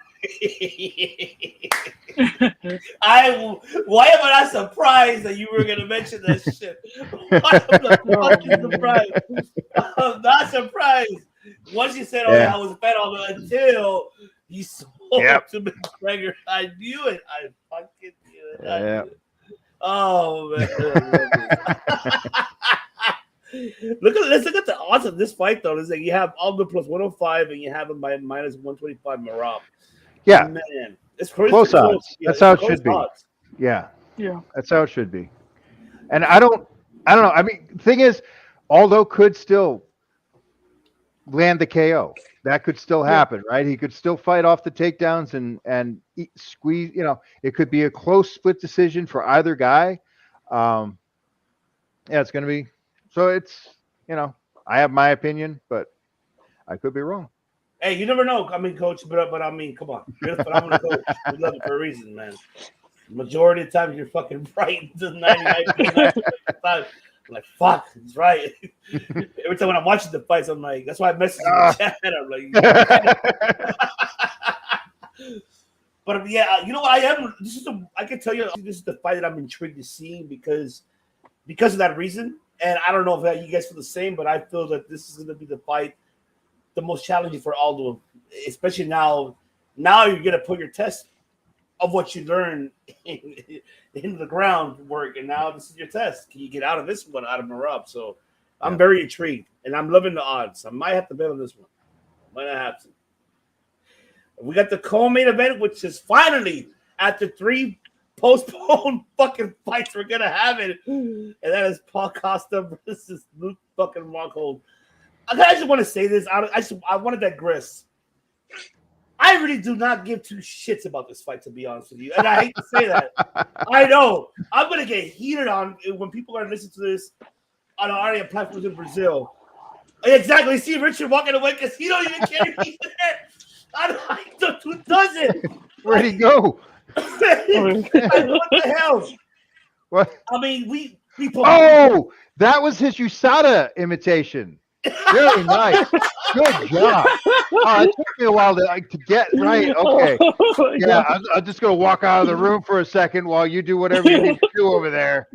Why am I not surprised that you were gonna mention that shit? Why am I fucking surprised? I'm not surprised. Once you said, "Oh yeah, I was a fan of it," until you sold to McGregor, I knew it. I fucking knew it. I knew it. Oh man, let's look at the odds of this fight though. It's like you have Aldo plus 105 and you have him by minus 125 Mirab. Yeah, man, it's crazy. Close odds. Yeah, that's how it should be. Yeah, that's how it should be. And I don't know. I mean, the thing is, Aldo could still land the KO. That could still happen, right? He could still fight off the takedowns and squeeze. It could be a close split decision for either guy. It's going to be. So it's, I have my opinion, but I could be wrong. Hey, you never know. I mean, coach, but I mean, come on. You're the phenomenal coach. We love it for a reason, man. Majority of the time, you're fucking right. 99%. I'm like, fuck, he's right. Every time when I'm watching the fights, I'm like, that's why I message in the chat. I'm like, but yeah, you know what? I can tell you, this is the fight that I'm intrigued to see because of that reason. And I don't know if you guys feel the same, but I feel that this is going to be the fight, the most challenging for Aldo, especially now. Now you're going to put your test of what you learned in the groundwork, and now this is your test. Can you get out of this one, out of Mirab? So I'm very intrigued, and I'm loving the odds. I might have to bet on this one. Might not have to. We got the co-main event, which is finally, after 3 postponed fucking fights, we're gonna have it, and that is Paul Costa versus Luke fucking Rockhold. I just want to say this. I want to digress. I really do not give 2 shits about this fight, to be honest with you, and I hate to say that. I know I'm gonna get heated on when people are listening to this on audio platforms in Brazil. Exactly. See Richard walking away because he don't even care if he's there. Who does it? Where'd he go? What the hell? What? I mean, we that was his USADA imitation. Very nice. Good job. Oh, it took me a while to get right. Okay. Yeah, I'm just going to walk out of the room for a second while you do whatever you need to do over there.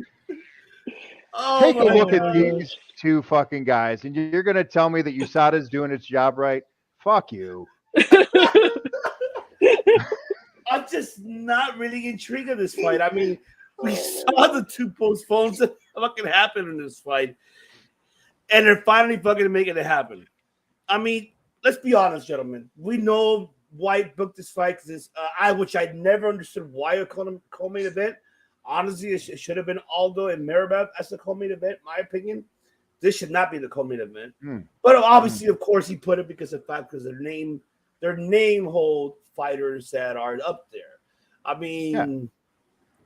Take a look at these 2 fucking guys, and you're going to tell me that USADA is doing its job right? Fuck you. I'm just not really intrigued in this fight. I mean, we saw the 2 postpones that fucking happened in this fight, and they're finally fucking making it happen. I mean, let's be honest, gentlemen. We know White booked this fight because which I never understood why a co-main event. Honestly, it should have been Aldo and Mirab as the co-main event. My opinion, this should not be the co-main event. But obviously, of course, he put it because their name hold fighters that are up there. I mean,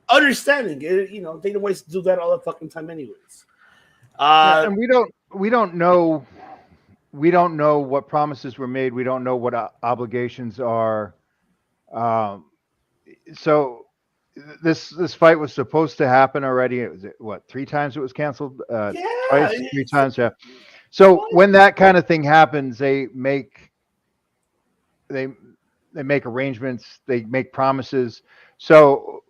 understanding it, they don't waste to do that all the fucking time, anyways. And we don't know what promises were made. We don't know what obligations are. So this fight was supposed to happen already. It was 3 times it was canceled. Twice, 3 times. Yeah. So when that kind of thing happens, they make arrangements. They make promises. So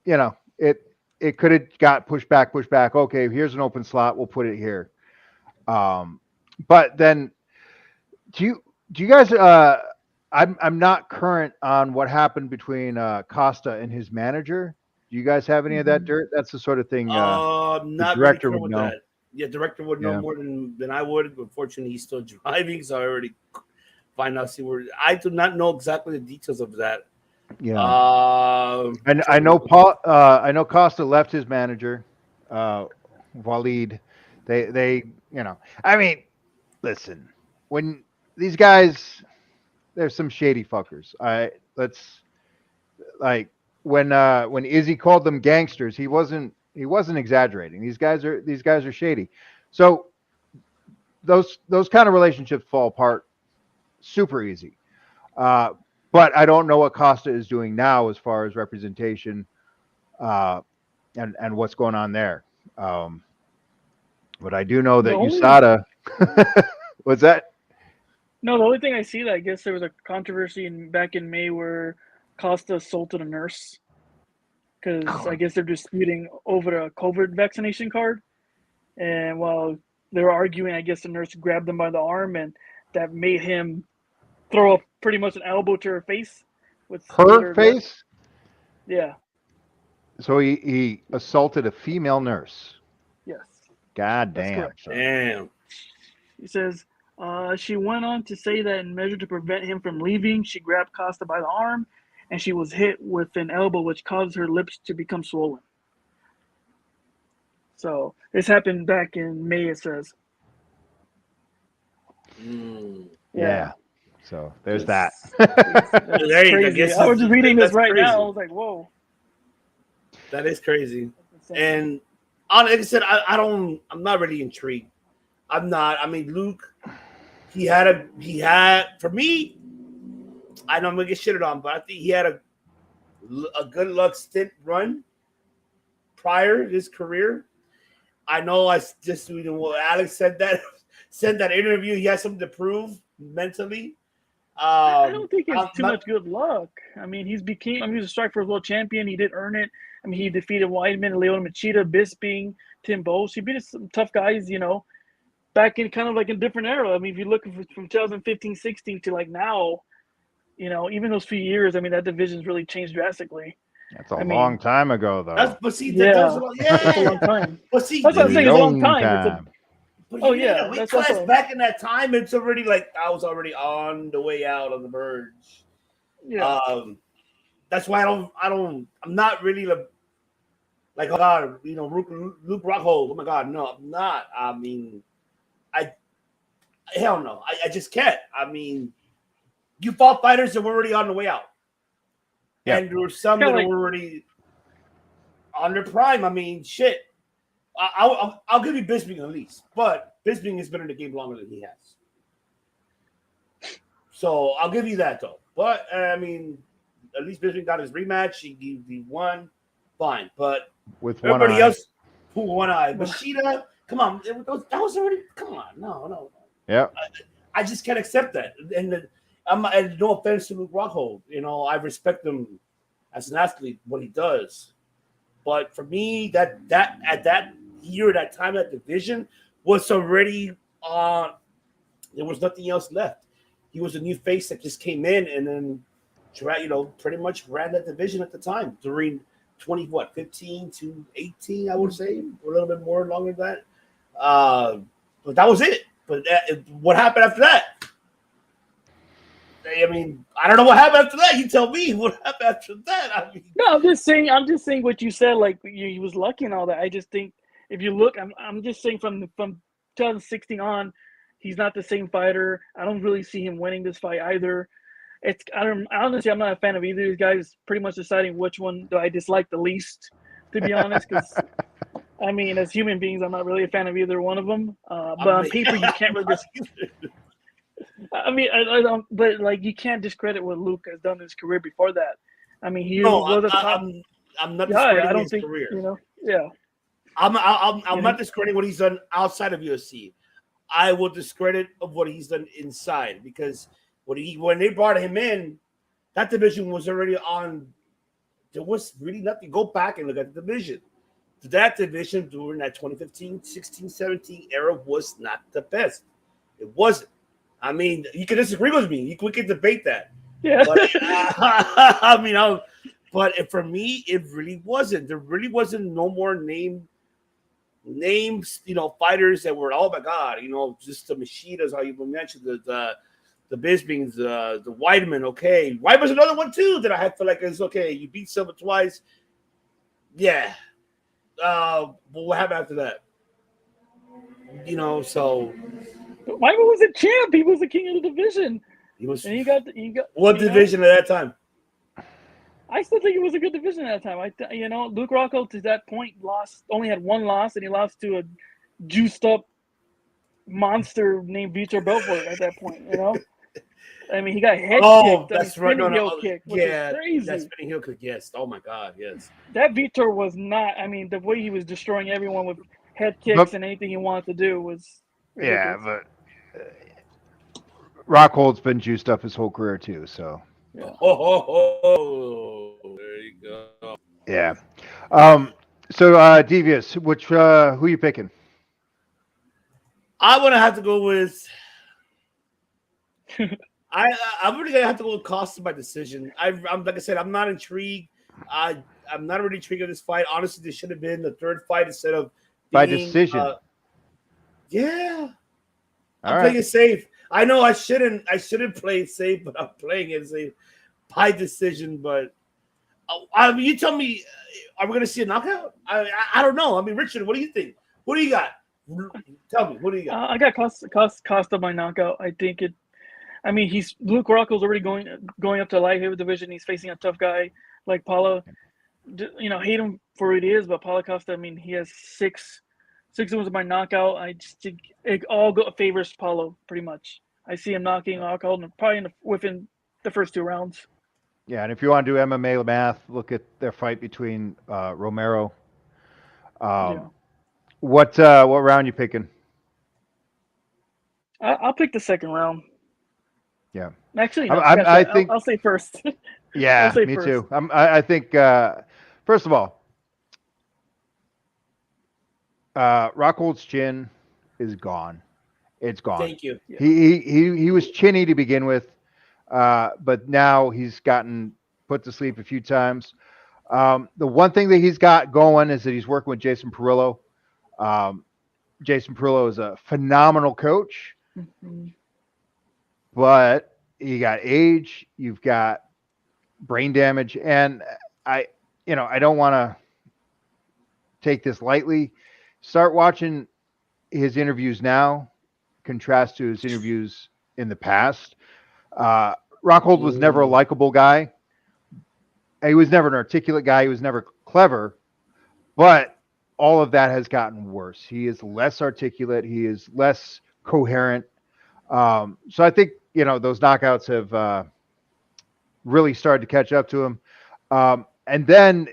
it could have got pushed back. Okay, here's an open slot. We'll put it here. But then, do you guys? I'm not current on what happened between Costa and his manager. Do you guys have any of that dirt? That's the sort of thing not the director really would know. That. Yeah, director would know more than I would. Unfortunately, he's still driving, so I already find out. I do not know exactly the details of that. Yeah, and I know Paul. I know Costa left his manager, Waleed. They I mean, listen, when these guys, there's some shady fuckers. When Izzy called them gangsters, he wasn't exaggerating. These guys are shady. So those kind of relationships fall apart super easy. But I don't know what Costa is doing now as far as representation and what's going on there. But I do know that The only- USADA. What's that? No, the only thing I see that I guess there was a controversy back in May where Costa assaulted a nurse because I guess they're disputing over a COVID vaccination card, and while they were arguing, I guess the nurse grabbed him by the arm, and that made him throw up pretty much an elbow to her face. With Her face? Yeah. So he assaulted a female nurse. Yes. God That's damn. correct. Son. Damn. He says, she went on to say that in measure to prevent him from leaving, she grabbed Costa by the arm, and she was hit with an elbow, which caused her lips to become swollen. So this happened back in May, it says. Yeah. So there's that. There you go. Crazy. Guess I was just reading this that's right crazy. now. I was like, whoa. That is crazy. That's insane. And like I said, I'm not really intrigued. I'm not. I mean, Luke, he had for me, I know I'm gonna get shitted on, but I think he had a good luck stint run prior to his career. I know what Alex said that interview, he has something to prove mentally. I don't think it's too much good luck. I mean, he was a Strikeforce World Champion. He did earn it. I mean, he defeated Weidman, Leona Machida, Bisping, Tim Bosch. He beat some tough guys, back in kind of like a different era. I mean, if you look from 2015, 16 to like now, even those few years, I mean, that division's really changed drastically. That's a long time ago, though. That's a long time. But see, that's what I'm saying. It's a long time. Class back in that time, it's already like I was already on the way out on the verge. Yeah. That's why I'm not really like oh God, Luke Rockhold. Oh my God, no, I'm not. I mean, hell no, I just can't. I mean, you fought fighters that were already on the way out, and there were some that were already on their prime. I mean, shit. I'll give you Bisping at least, but Bisping has been in the game longer than he has. So I'll give you that though. But I mean, at least Bisping got his rematch. He won, fine. But with everybody one eye. else, who one eye? Machida, come on, that was already. Come on, no. Yeah. I just can't accept that. And no offense to Luke Rockhold, I respect him as an athlete, what he does. But for me, that at that year, that time, that division was already on. There was nothing else left. He was a new face that just came in and then, pretty much ran that division at the time during 15 to 18, I would say, a little bit more longer than that. But that was it. But what happened after that? I mean, I don't know what happened after that. You tell me what happened after that. I mean, no, I'm just saying what you said. Like he was lucky and all that. I just think if you look, I'm just saying from 2016 on, he's not the same fighter. I don't really see him winning this fight either. Honestly, I'm not a fan of either of these guys. Pretty much deciding which one do I dislike the least, to be honest. Because I mean, as human beings, I'm not really a fan of either one of them. But on paper, you can't really I mean, I don't. But like, you can't discredit what Luke has done in his career before that. I mean, he was a top. I'm not discrediting I don't his think career. Yeah. I'm not discrediting what he's done outside of UFC. I will discredit of what he's done inside because when they brought him in, that division was already on. There was really nothing. Go back and look at the division. That division during that 2015, 16, 17 era was not the best. It wasn't. I mean, you can disagree with me. We can debate that. Yeah. But, but for me, it really wasn't. There really wasn't no more names, fighters that were, oh my God, just the Machidas, how you mentioned the Bispings, the Weidman. Okay, Weidman's another one too that I feel like is okay. You beat Silva twice, yeah. But what happened after that? So Weidman was a champ. He was the king of the division. He was. And he got what division at that time? I still think it was a good division at that time. Luke Rockhold to that point only had one loss, and he lost to a juiced up monster named Vitor Belfort at that point. I mean, he got head kicked. That's right. Kick, which is crazy. That spinning heel kick. Yes. Oh my God. Yes. That Vitor was not. I mean, the way he was destroying everyone with head kicks and anything he wanted to do was ridiculous. Yeah, but Rockhold's been juiced up his whole career too. So Yeah. Oh, there you go. yeah. So Devious, which who are you picking? I'm gonna have to go with. I'm really gonna have to go with Costa by decision. I'm like I said, I'm not intrigued. I'm not really intrigued in this fight. Honestly, this should have been the third fight instead of By decision. Yeah, All I'm playing it safe. I know I shouldn't play it safe, but I'm playing it safe by decision. But I mean, you tell me, are we gonna see a knockout? I don't know. I mean, Richard, what do you think? What do you got? Tell me, what do you got? I got Costa by knockout. I think it. I mean, Luke Rockhold's already going up to light heavyweight division. He's facing a tough guy like Paulo. You know, hate him for what he is, but Paulo Costa. I mean, he has six wins by knockout. I just think it all favors Paulo pretty much. I see him knocking Rockhold probably within the first 2 rounds. Yeah, and if you want to do MMA math, look at their fight between Romero. What round you picking? I'll pick the second round. Yeah, actually, no, I think I'll say first. Yeah, me first. too. I think first of all, Rockhold's chin is gone. It's gone. Thank you. He was chinny to begin with, but now he's gotten put to sleep a few times. The one thing that he's got going is that he's working with Jason Perillo. Jason Perillo is a phenomenal coach, but you got age, you've got brain damage, and I don't want to take this lightly. Start watching his interviews now, contrast to his interviews in the past. Rockhold was never a likable guy. He was never an articulate guy. He was never clever, but all of that has gotten worse. He is less articulate. He is less coherent. So I think, those knockouts have really started to catch up to him. And then,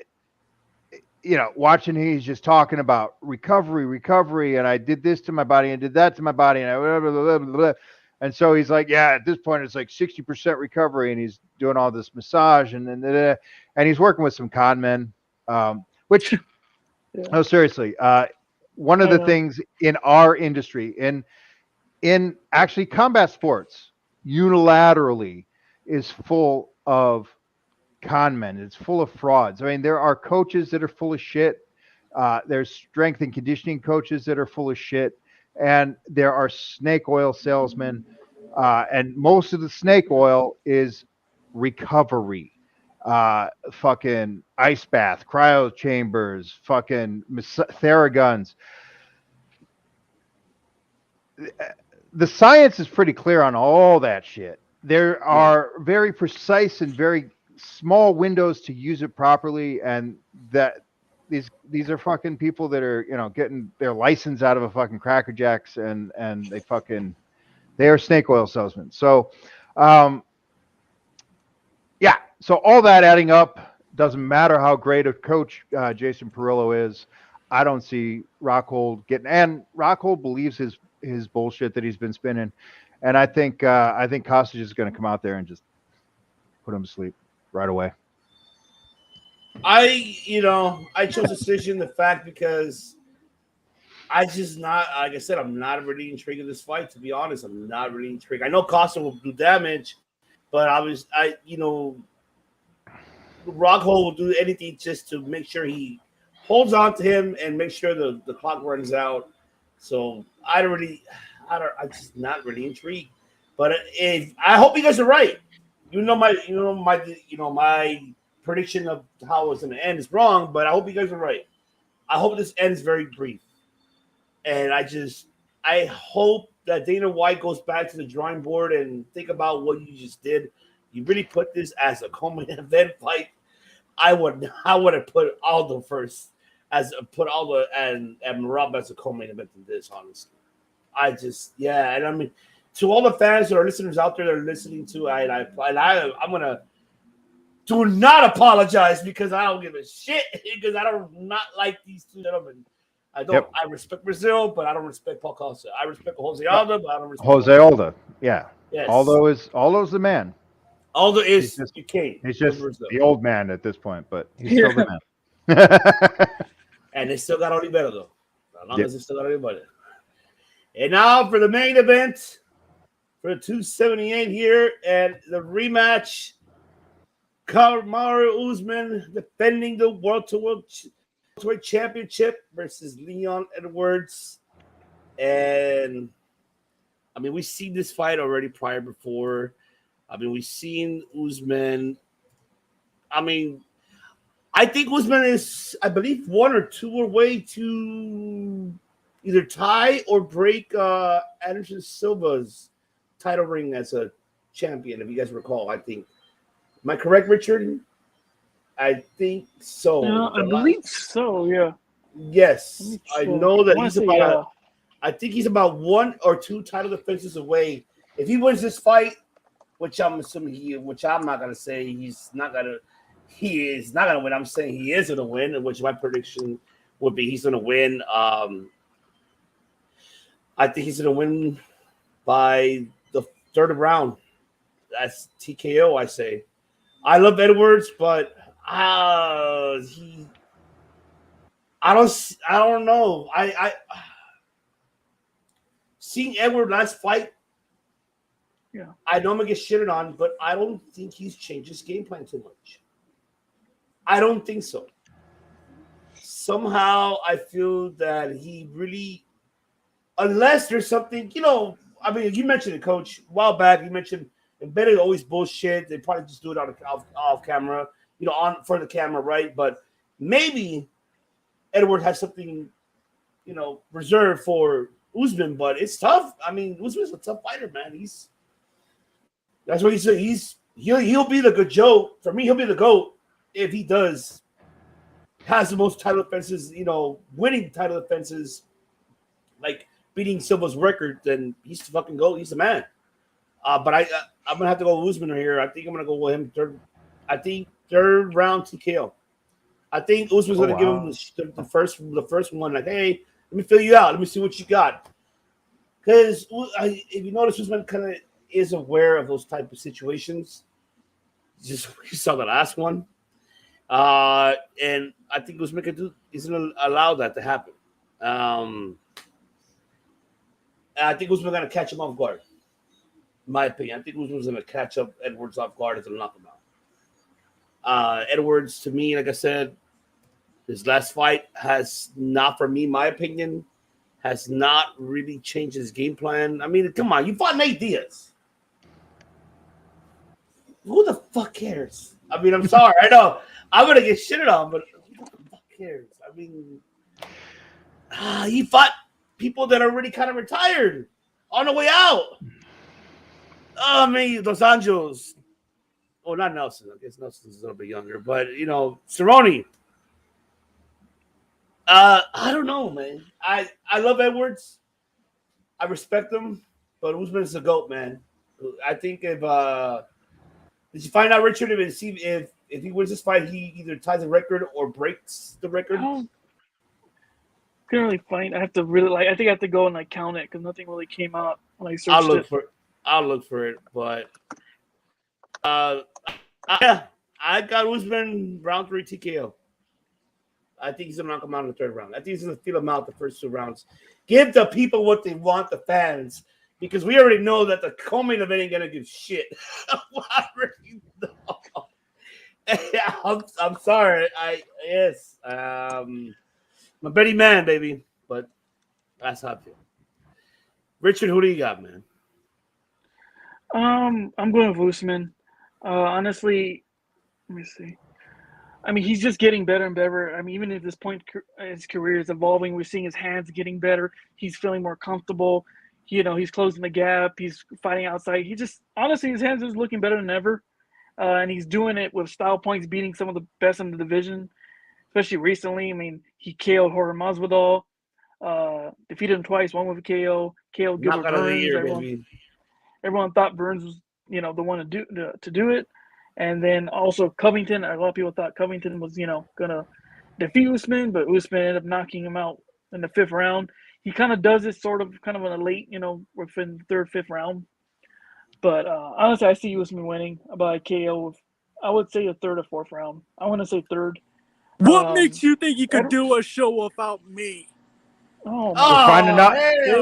watching he's just talking about recovery, and I did this to my body and did that to my body, and blah, blah, blah, blah, blah. And so he's like, yeah, at this point it's like 60% recovery, and he's doing all this massage and he's working with some con men, which no, seriously, one of the things in our industry, in actually combat sports, unilaterally is full of con men. It's full of frauds. I mean, there are coaches that are full of shit. There's strength and conditioning coaches that are full of shit. And there are snake oil salesmen. And most of the snake oil is recovery. Fucking ice bath, cryo chambers, fucking Theraguns. The science is pretty clear on all that shit. There are very precise and very small windows to use it properly, and that these are fucking people that are getting their license out of a fucking Cracker Jacks, and they are snake oil salesmen. So so all that adding up, doesn't matter how great a coach Jason Perillo is, I don't see Rockhold getting, and Rockhold believes his bullshit that he's been spinning, and I think Kostic is going to come out there and just put him to sleep right away. I chose decision, the fact, because I just not, like I said, I'm not really intrigued in this fight, to be honest. I'm not really intrigued. I know Costa will do damage, but Rockhold will do anything just to make sure he holds on to him and make sure the clock runs out. So I'm just not really intrigued. But I hope you guys are right. My prediction of how it's going to end is wrong, but I hope you guys are right. I hope this ends very brief. And I hope that Dana White goes back to the drawing board and think about what you just did. You really put this as a co-main event fight. I would have put Aldo first, put Aldo and Mirab as a co-main event in this, honestly. And I mean, to all the fans or listeners out there that are listening to, I'm gonna do not apologize, because I don't give a shit, because I don't not like these two gentlemen. I don't. Yep. I respect Brazil, but I don't respect Paul Costa. I respect Jose Aldo, but I don't respect Jose Aldo. Yeah. Yes. Aldo's the man. Aldo is He's he's just Brazil. the old man at this point, but he's Yeah. still the man. And they still got Oliveira though. As long Yep. as they still got everybody. And now for the main event for the 278 here and the rematch. Kamaru Usman defending the welterweight championship versus Leon Edwards. And I mean, we've seen this fight already prior before. I mean, we've seen Usman. I mean, I think Usman is, I believe, 1 or 2 away to either tie or break Anderson Silva's title ring as a champion, if you guys recall, I think. Am I correct, Richard? I think so. I believe so, yeah. Yes. I know that he's about I think he's about 1 or 2 title defenses away. If he wins this fight, which I'm assuming which I'm not gonna say he is not gonna win. I'm saying he is gonna win, which my prediction would be he's gonna win. I think he's gonna win by the 3rd round. That's TKO, I say. I love Edwards, but I don't know. I seeing Edward last fight. Yeah, I know I'm gonna get shitted on, but I don't think he's changed his game plan too much. I don't think so. Somehow I feel that he really, unless there's something, I mean, you mentioned it, Coach, a while back. You mentioned embedded always bullshit. They probably just do it off camera, on for the camera, right? But maybe Edward has something, reserved for Usman, but it's tough. I mean, Usman's a tough fighter, man. That's what he said. He'll be the good Joe. For me, he'll be the GOAT if he has the most title defenses, winning title defenses, like beating Silva's record, then he's the fucking GOAT. He's the man. But I'm gonna have to go with Usman here. I think I'm gonna go with him third round TKO. I think Usman's gonna give him the first one. Like, hey, let me fill you out. Let me see what you got. Because if you notice, Usman kind of is aware of those type of situations. Just you saw the last one, and I think Usman is gonna allow that to happen. And I think Usman's gonna catch him off guard. In my opinion, I think Usman's going to catch up Edwards off guard and knock him out. Edwards, to me, like I said, his last fight has not, for me, my opinion, has not really changed his game plan. I mean, come on, you fought Nate Diaz. Who the fuck cares? I mean, I'm sorry. I know I'm going to get shitted on, but who the fuck cares? I mean, he fought people that are already kind of retired on the way out. I mean, Dos Anjos. Oh, not Nelson. I guess Nelson's a little bit younger, but Cerrone. I don't know, man. I love Edwards. I respect him, but Usman is the GOAT, man. I think if did you find out, Richard, if he wins this fight, he either ties the record or breaks the record? Couldn't really find. I have to really I think I have to go and count it because nothing really came out when I searched it. I'll look for it, but yeah, I got Usman round 3 TKO. I think he's gonna knock him out in the 3rd round. I think he's gonna feel him out the first 2 rounds. Give the people what they want, the fans, because we already know that the co-main event ain't gonna give shit. I already know. I'm sorry. I'm a Betty man, baby, but that's how I feel. Richard, who do you got, man? I'm going with Usman. Honestly, let me see. I mean, he's just getting better and better. I mean, even at this point, his career is evolving. We're seeing his hands getting better. He's feeling more comfortable. He's closing the gap. He's fighting outside. Honestly, his hands is looking better than ever. And he's doing it with style points, beating some of the best in the division, especially recently. I mean, he KO'd Jorge Masvidal, defeated him twice, one with a KO, KO'd Gilbert Burns. Everyone thought Burns was, the one to do it. And then also Covington. A lot of people thought Covington was, going to defeat Usman, but Usman ended up knocking him out in the 5th round. He kind of does it sort of kind of in a late, within the 3rd, 5th round. But honestly, I see Usman winning by KO. I would say a 3rd or 4th round. I want to say 3rd. What makes you think you could do a show without me? Oh, Oh, finding out-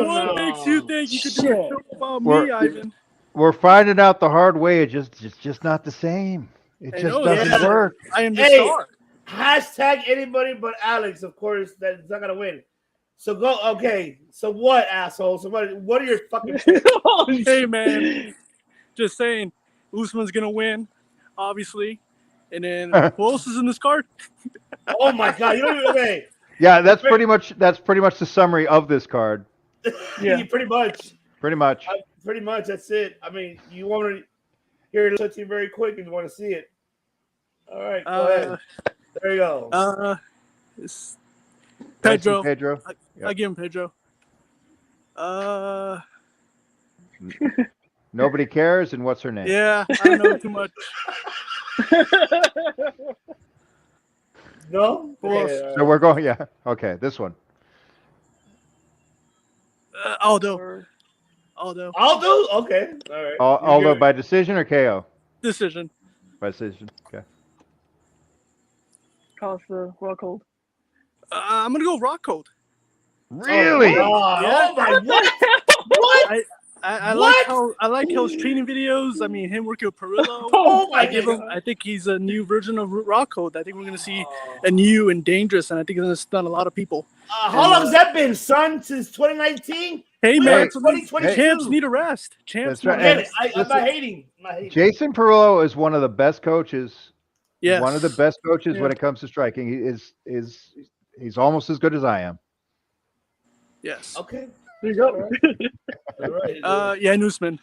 What makes you think you could do a show without me, Ivan? We're finding out the hard way. It's just not the same. It I just know, doesn't yeah. work. I am the Hey. star. Hashtag anybody but Alex, of course, that's not gonna win. So go. Okay. So what, asshole? So what are your fucking? Hey, man. Just saying, Usman's gonna win, obviously. And then who else is in this card? Oh my god! You don't even okay. Yeah, that's pretty much the summary of this card. Yeah. Pretty much. Pretty much. Pretty much. That's it. I mean, you want to hear it to you very quick if you want to see it. All right. Go ahead. There you go. It's Pedro. Pedro. I give him Pedro. Nobody cares, and what's her name? Yeah, I don't know too much. No. Okay, So we're going. Yeah. Okay. This one. Aldo. Aldo. Okay. All right. Aldo by decision or KO? Decision. By decision. Okay. Costa, Rockhold. I'm gonna go Rockhold. Really? Oh my! What? What? I like how his training videos. I mean, him working with Perillo. Oh my god! I think he's a new version of Rockhold. I think we're gonna see a new and dangerous, and I think it's gonna stun a lot of people. How long has that been, son? Since 2019? Hey man, 2022. champs need a rest. Champs. That's right. Get it. I'm not hating. Jason Perillo is one of the best coaches. Yes. One of the best coaches when it comes to striking. He's almost as good as I am. Yes. Okay. There you go. All right. Yeah, Usman.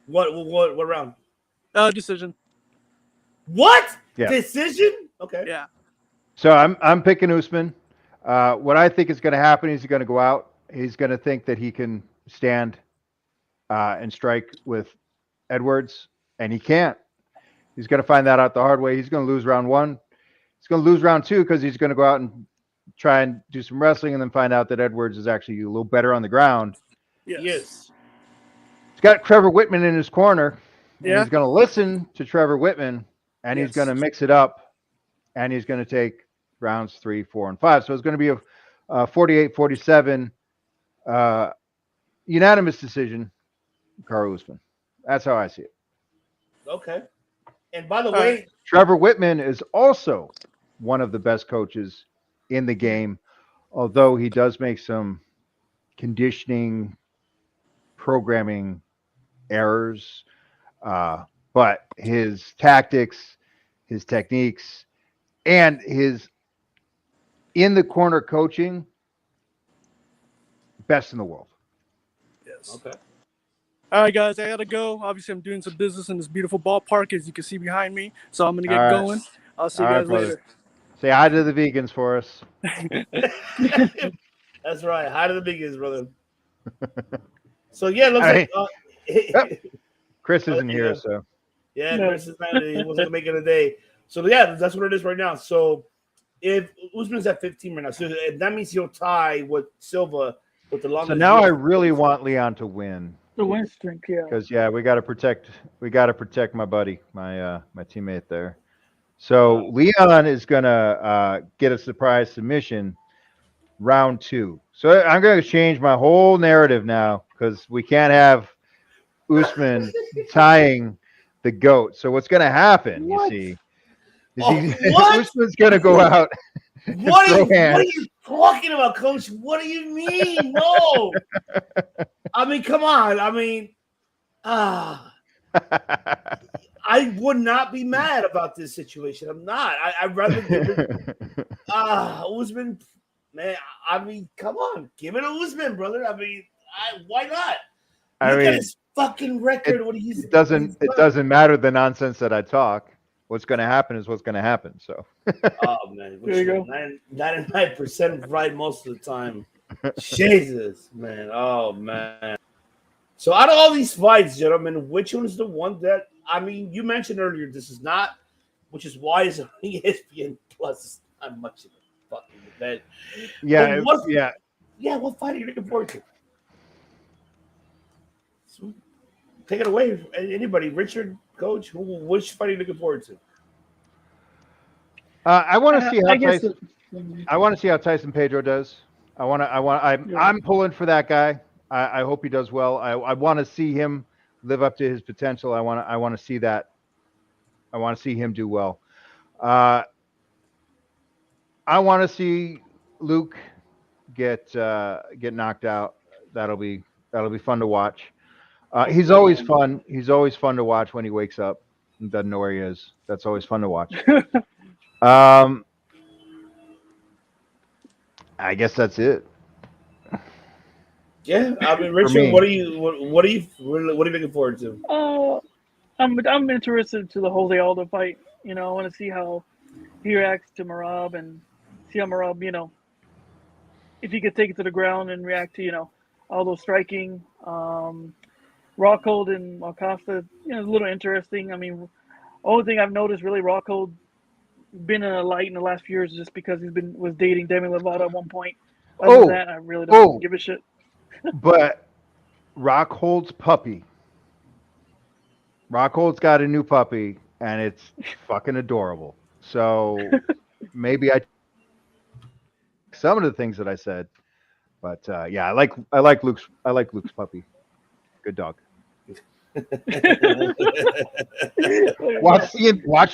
What round? Decision. What? Yeah. Decision? Okay. Yeah. So I'm picking Usman. What I think is going to happen is he's going to go out. He's going to think that he can stand and strike with Edwards, and he can't. He's going to find that out the hard way. He's going to lose round 1. He's going to lose round 2 because he's going to go out and try and do some wrestling and then find out that Edwards is actually a little better on the ground. Yes. He's got Trevor Whitman in his corner. Yeah. He's going to listen to Trevor Whitman, and he's going to mix it up, and he's going to take rounds 3, 4, and 5. So it's going to be a 48-47 unanimous decision, Kamaru Usman. That's how I see it. Okay. And by the way, Trevor Whitman is also one of the best coaches in the game, although he does make some conditioning, programming errors. But his tactics, his techniques, and his in the corner coaching, best in the world. Yes. okay. All right, guys, I gotta go. Obviously, I'm doing some business in this beautiful ballpark, as you can see behind me. So I'm gonna get going. I'll see you guys later. Say hi to the vegans for us. That's right. Hi to the biggest, brother. So yeah, looks like Chris isn't here, so yeah, Chris is not. He wasn't making a day. So yeah, that's what it is right now. So if Usman's at 15 right now, so that means he'll tie with Silva with the longest. So now I really want Leon to win. The win streak, yeah. Because we got to protect my buddy, my teammate there. So Leon is gonna get a surprise submission round 2. So I'm gonna change my whole narrative now because we can't have Usman tying the GOAT. So what's gonna happen? What? You see, Usman's gonna go out. What are you talking about, Coach? What do you mean? No. I mean, come on. I mean, I would not be mad about this situation. I'm not. I'd rather give it. Usman, man. I mean, come on, give it to Usman, brother. I mean, why not? Look at his fucking record. It doesn't matter the nonsense that I talk. What's going to happen is what's going to happen. So. Oh man, There you go. 99% right most of the time. Jesus, man. Oh man. So out of all these fights, gentlemen, which one is the one that you mentioned earlier? This is not, which is why it's on ESPN Plus. It's not much of fucking event. Yeah, But what, yeah. yeah, what fight are you looking forward to? So, take it away, anybody. Richard, Coach, which fight are you looking forward to? I want to see how I guess. Tyson. I want to see how Tyson Pedro does. Yeah. I'm pulling for that guy. I hope he does well. I want to see him live up to his potential. I want to see that. I want to see him do well. I want to see Luke get knocked out. That'll be fun to watch. He's always fun. He's always fun to watch when he wakes up and doesn't know where he is. That's always fun to watch. I guess that's it. Yeah, I mean, For me. Richard, what are you looking forward to? I'm interested to the Jose Aldo fight. You know, I want to see how he reacts to Mirab and see how Mirab, if he could take it to the ground and react to, Aldo striking. Rockhold and Acosta, a little interesting. I mean, only thing I've noticed really Rockhold been in a light in the last few years just because was dating Demi Lovato at one point. Other than that, I really don't give a shit. But Rockhold's puppy. Rockhold's got a new puppy, and it's fucking adorable. So maybe some of the things that I said, but yeah, I like Luke's puppy. Good dog. Watch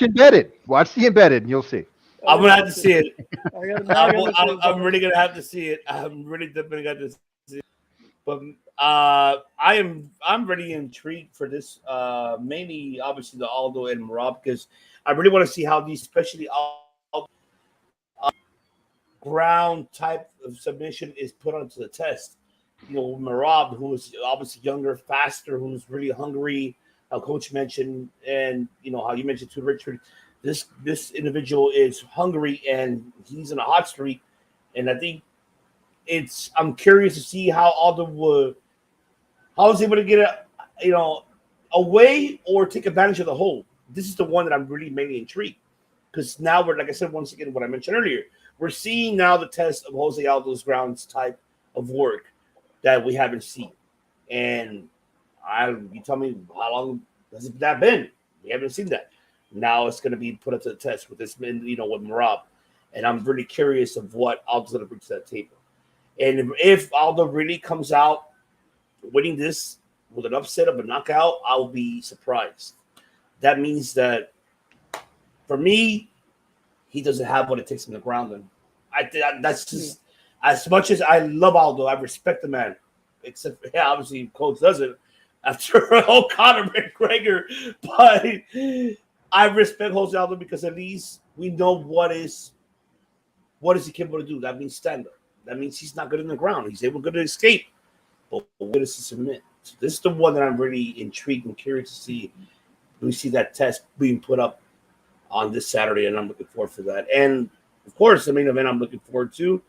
Embedded. Watch the Embedded, and you'll see. I'm gonna have to see it. I'm really gonna have to see it. I'm really definitely got to see it. But I'm really intrigued for this. Mainly, obviously, the Aldo and Mirab, because I really want to see how these, especially ground type of submission, is put onto the test. Mirab, who is obviously younger, faster, who's really hungry. How Coach mentioned, and how you mentioned to Richard, this individual is hungry and he's in a hot streak, and I think I'm curious to see how Aldo is able to get away or take advantage of the hold. This is the one that I'm really mainly intrigued, because now we're, like I said, once again, what I mentioned earlier, we're seeing now the test of Jose Aldo's grounds type of work that we haven't seen. And you tell me, how long has that been? We haven't seen that. Now it's going to be put up to the test with this, with Mirab. And I'm really curious of what Aldo's going to bring to that table. And if Aldo really comes out winning this with an upset of a knockout, I'll be surprised. That means that, for me, he doesn't have what it takes on the ground. And that's just, as much as I love Aldo, I respect the man. Except, obviously, Coach doesn't after Conor McGregor. But I respect Jose Aldo because at least we know what is he capable to do. That means stand up. That means he's not good in the ground. He's able to escape, but good to submit. So this is the one that I'm really intrigued and curious to see. We see that test being put up on this Saturday, and I'm looking forward for that. And of course, the main event I'm looking forward to.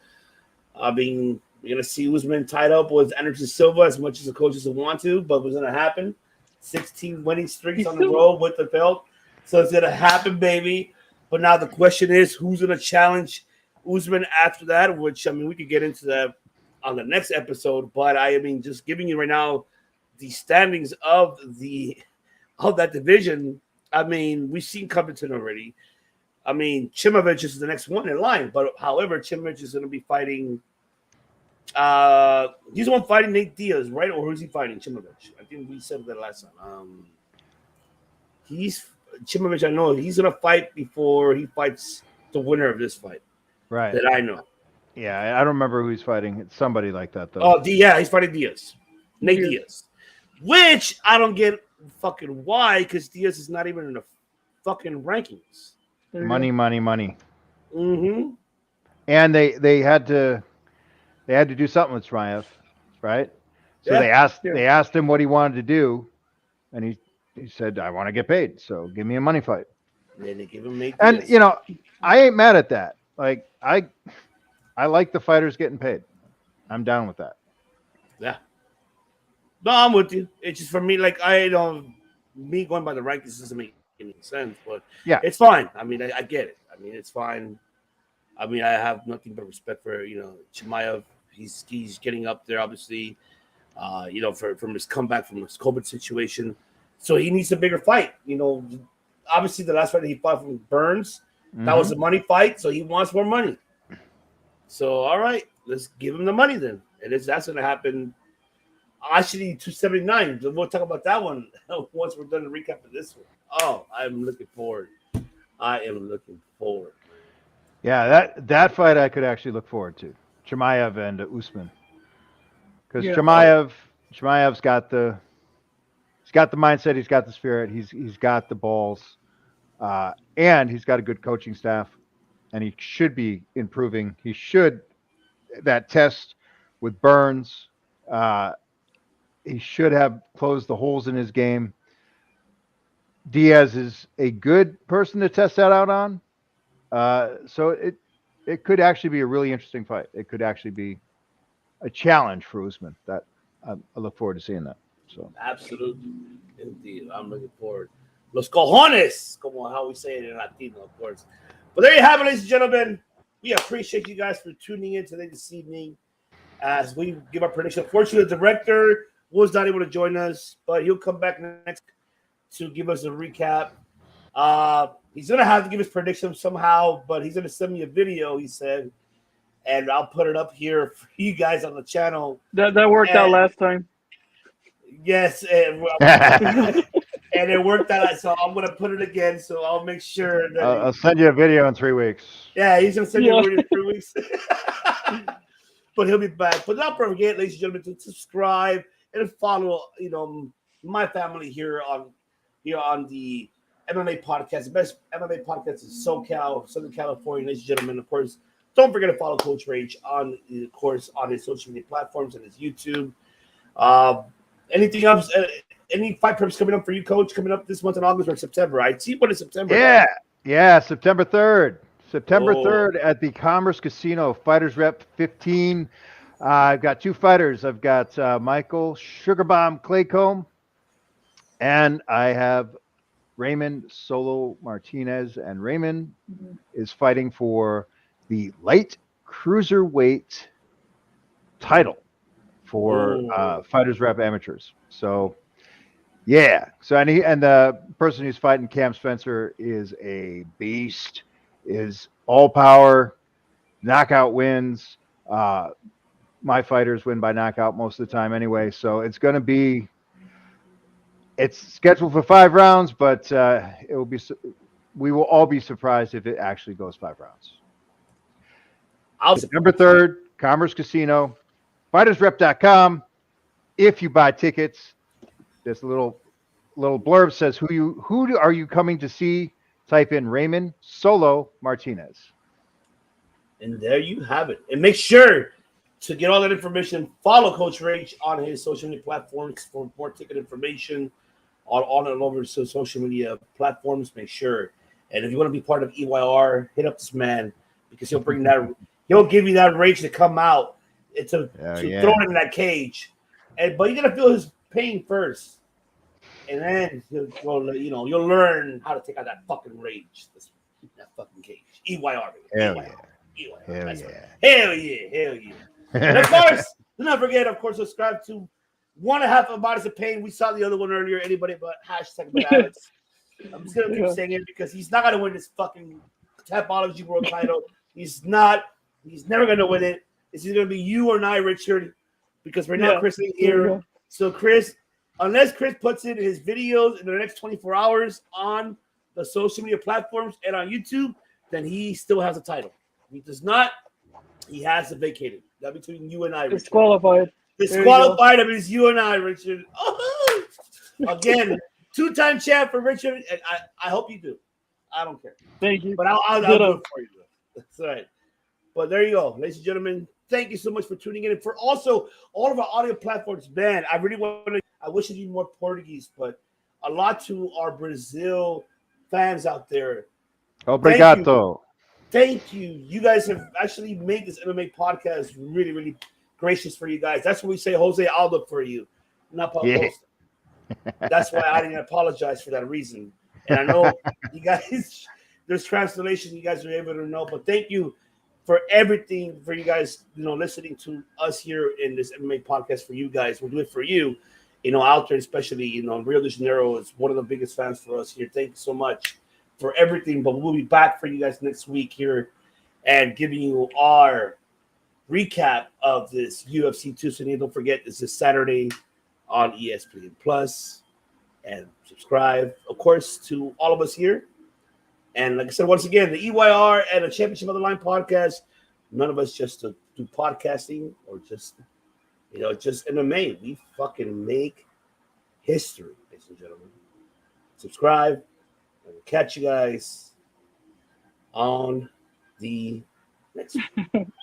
We're gonna see Usman tied up with Anderson Silva as much as the coaches want to, but what's gonna happen? 16 winning streaks on the road with the belt, so it's gonna happen, baby. But now the question is, who's gonna challenge Usman after that? Which, I mean, we could get into that on the next episode. But just giving you right now the standings of that division. We've seen Covington already. Chimovich is the next one in line. But however, Chimovich is going to be fighting. He's the one fighting Nate Diaz, right? Or who's he fighting? Chimovich. I think we said that last time. Chimovich. I know he's going to fight before he fights the winner of this fight. Right. That I know. Yeah, I don't remember who he's fighting. It's somebody like that, though. Oh, he's fighting Diaz. Nate Diaz. Which I don't get fucking why, because Diaz is not even in the fucking rankings. Money. Mm-hmm. And they had to do something with Shmaev, right? So they asked him what he wanted to do, and he said, "I want to get paid, so give me a money fight." And then they give him Nate And Diaz. I ain't mad at that. Like I like the fighters getting paid. I'm down with that. Yeah. No, I'm with you. It's just for me, like me going by the rankings doesn't make any sense, but yeah, it's fine. I get it. It's fine. I mean, I have nothing but respect for Chimaev. He's getting up there, obviously. From his comeback from his COVID situation, so he needs a bigger fight. Obviously the last fight that he fought from Burns, that was a money fight, so he wants more money. So all right, let's give him the money then, and that's going to happen. Actually, 279. We'll talk about that one once we're done the recap of this one. Oh, I'm looking forward. Yeah, that fight I could actually look forward to. Chimaev and Usman. Because Chimaev's got the mindset, he's got the spirit, he's got the balls, and he's got a good coaching staff, and he should be improving. That test with Burns, he should have closed the holes in his game. Diaz is a good person to test that out on. So it could actually be a really interesting fight. It could actually be a challenge for Usman. That I look forward to seeing that. So absolutely, indeed, I'm looking forward. Los cojones, como how we say it in Latino, of course. But there you have it, ladies and gentlemen. We appreciate you guys for tuning in today, this evening, as we give our prediction. Unfortunately, the director was not able to join us, but he'll come back next to give us a recap. He's gonna have to give his prediction somehow, but he's gonna send me a video, he said, and I'll put it up here for you guys on the channel. That worked out last time. Yes, and it worked out. So I'm gonna put it again. So I'll make sure that I'll send you a video in 3 weeks. Yeah, he's gonna send you a video in 3 weeks. But he'll be back. But don't forget, ladies and gentlemen, to subscribe and follow. My family here on the MMA podcast. The best MMA podcast is SoCal, Southern California, ladies and gentlemen. Of course, don't forget to follow Coach Rage on his social media platforms and his YouTube. Anything else? Any fight preps coming up for you, Coach? Coming up this month in August or September? I see what is September. Yeah, September 3rd. September 3rd at the Commerce Casino, Fighters Rep 15. I've got 2 fighters. I've got Michael Sugarbomb Claycomb, and I have Raymond Solo Martinez. And Raymond is fighting for the light cruiserweight title for Fighters Rep Amateurs. So, yeah. So, and the person who's fighting Cam Spencer is a beast. Is all power, knockout wins. My fighters win by knockout most of the time anyway. So it's scheduled for 5 rounds, but we will all be surprised if it actually goes 5 rounds. September 3rd, Commerce Casino, fightersrep.com. If you buy tickets, this little blurb says who are you coming to see? Type in Raymond Solo Martinez. And there you have it. And make sure to get all that information. Follow Coach Rage on his social media platforms for more ticket information on and over social media platforms. Make sure. And if you want to be part of EYR, hit up this man because he'll bring that. He'll give you that rage to come out. It's throw it in that cage. But you gotta feel his pain first. And then you'll learn how to take out that fucking rage. That fucking cage. EYR. Hell yeah. And of course, do not forget, subscribe to 1.5 of Bodies of Pain. We saw the other one earlier. Anybody but #Alex. I'm just gonna keep saying it because he's not gonna win this fucking Tapology World title. He's not. He's never gonna win it. It's either gonna be you or I, Richard, because right now Chris ain't here. So Chris, unless Chris puts in his videos in the next 24 hours on the social media platforms and on YouTube, then he still has a title. If he does not, he has to vacate it. That between you and I, Richard. Disqualified. Disqualified. That means you and I, Richard. Oh! Again, 2-time champ for Richard, and I hope you do. I don't care. Thank you. But I'll do it for you. That's right. But there you go, ladies and gentlemen. Thank you so much for tuning in, and for also all of our audio platforms. Man, I really want to. I wish I did more Portuguese, but a lot to our Brazil fans out there. Obrigado. Thank you. You guys have actually made this MMA podcast really, really gracious for you guys. That's what we say, Jose Aldo, for you, not Paul Costa. That's why I didn't apologize for that reason. And I know you guys, there's translation you guys are able to know, but thank you. for everything, for you guys, listening to us here in this MMA podcast for you guys. We'll do it for you, out there, especially, Rio de Janeiro is one of the biggest fans for us here. Thank you so much for everything. But we'll be back for you guys next week here and giving you our recap of this UFC 270. Don't forget, this is Saturday on ESPN Plus. And subscribe, of course, to all of us here. And like I said, once again, the EYR and the Championship of the Line podcast, none of us just do podcasting or just MMA. We fucking make history, ladies and gentlemen. Subscribe, and we'll catch you guys on the next one.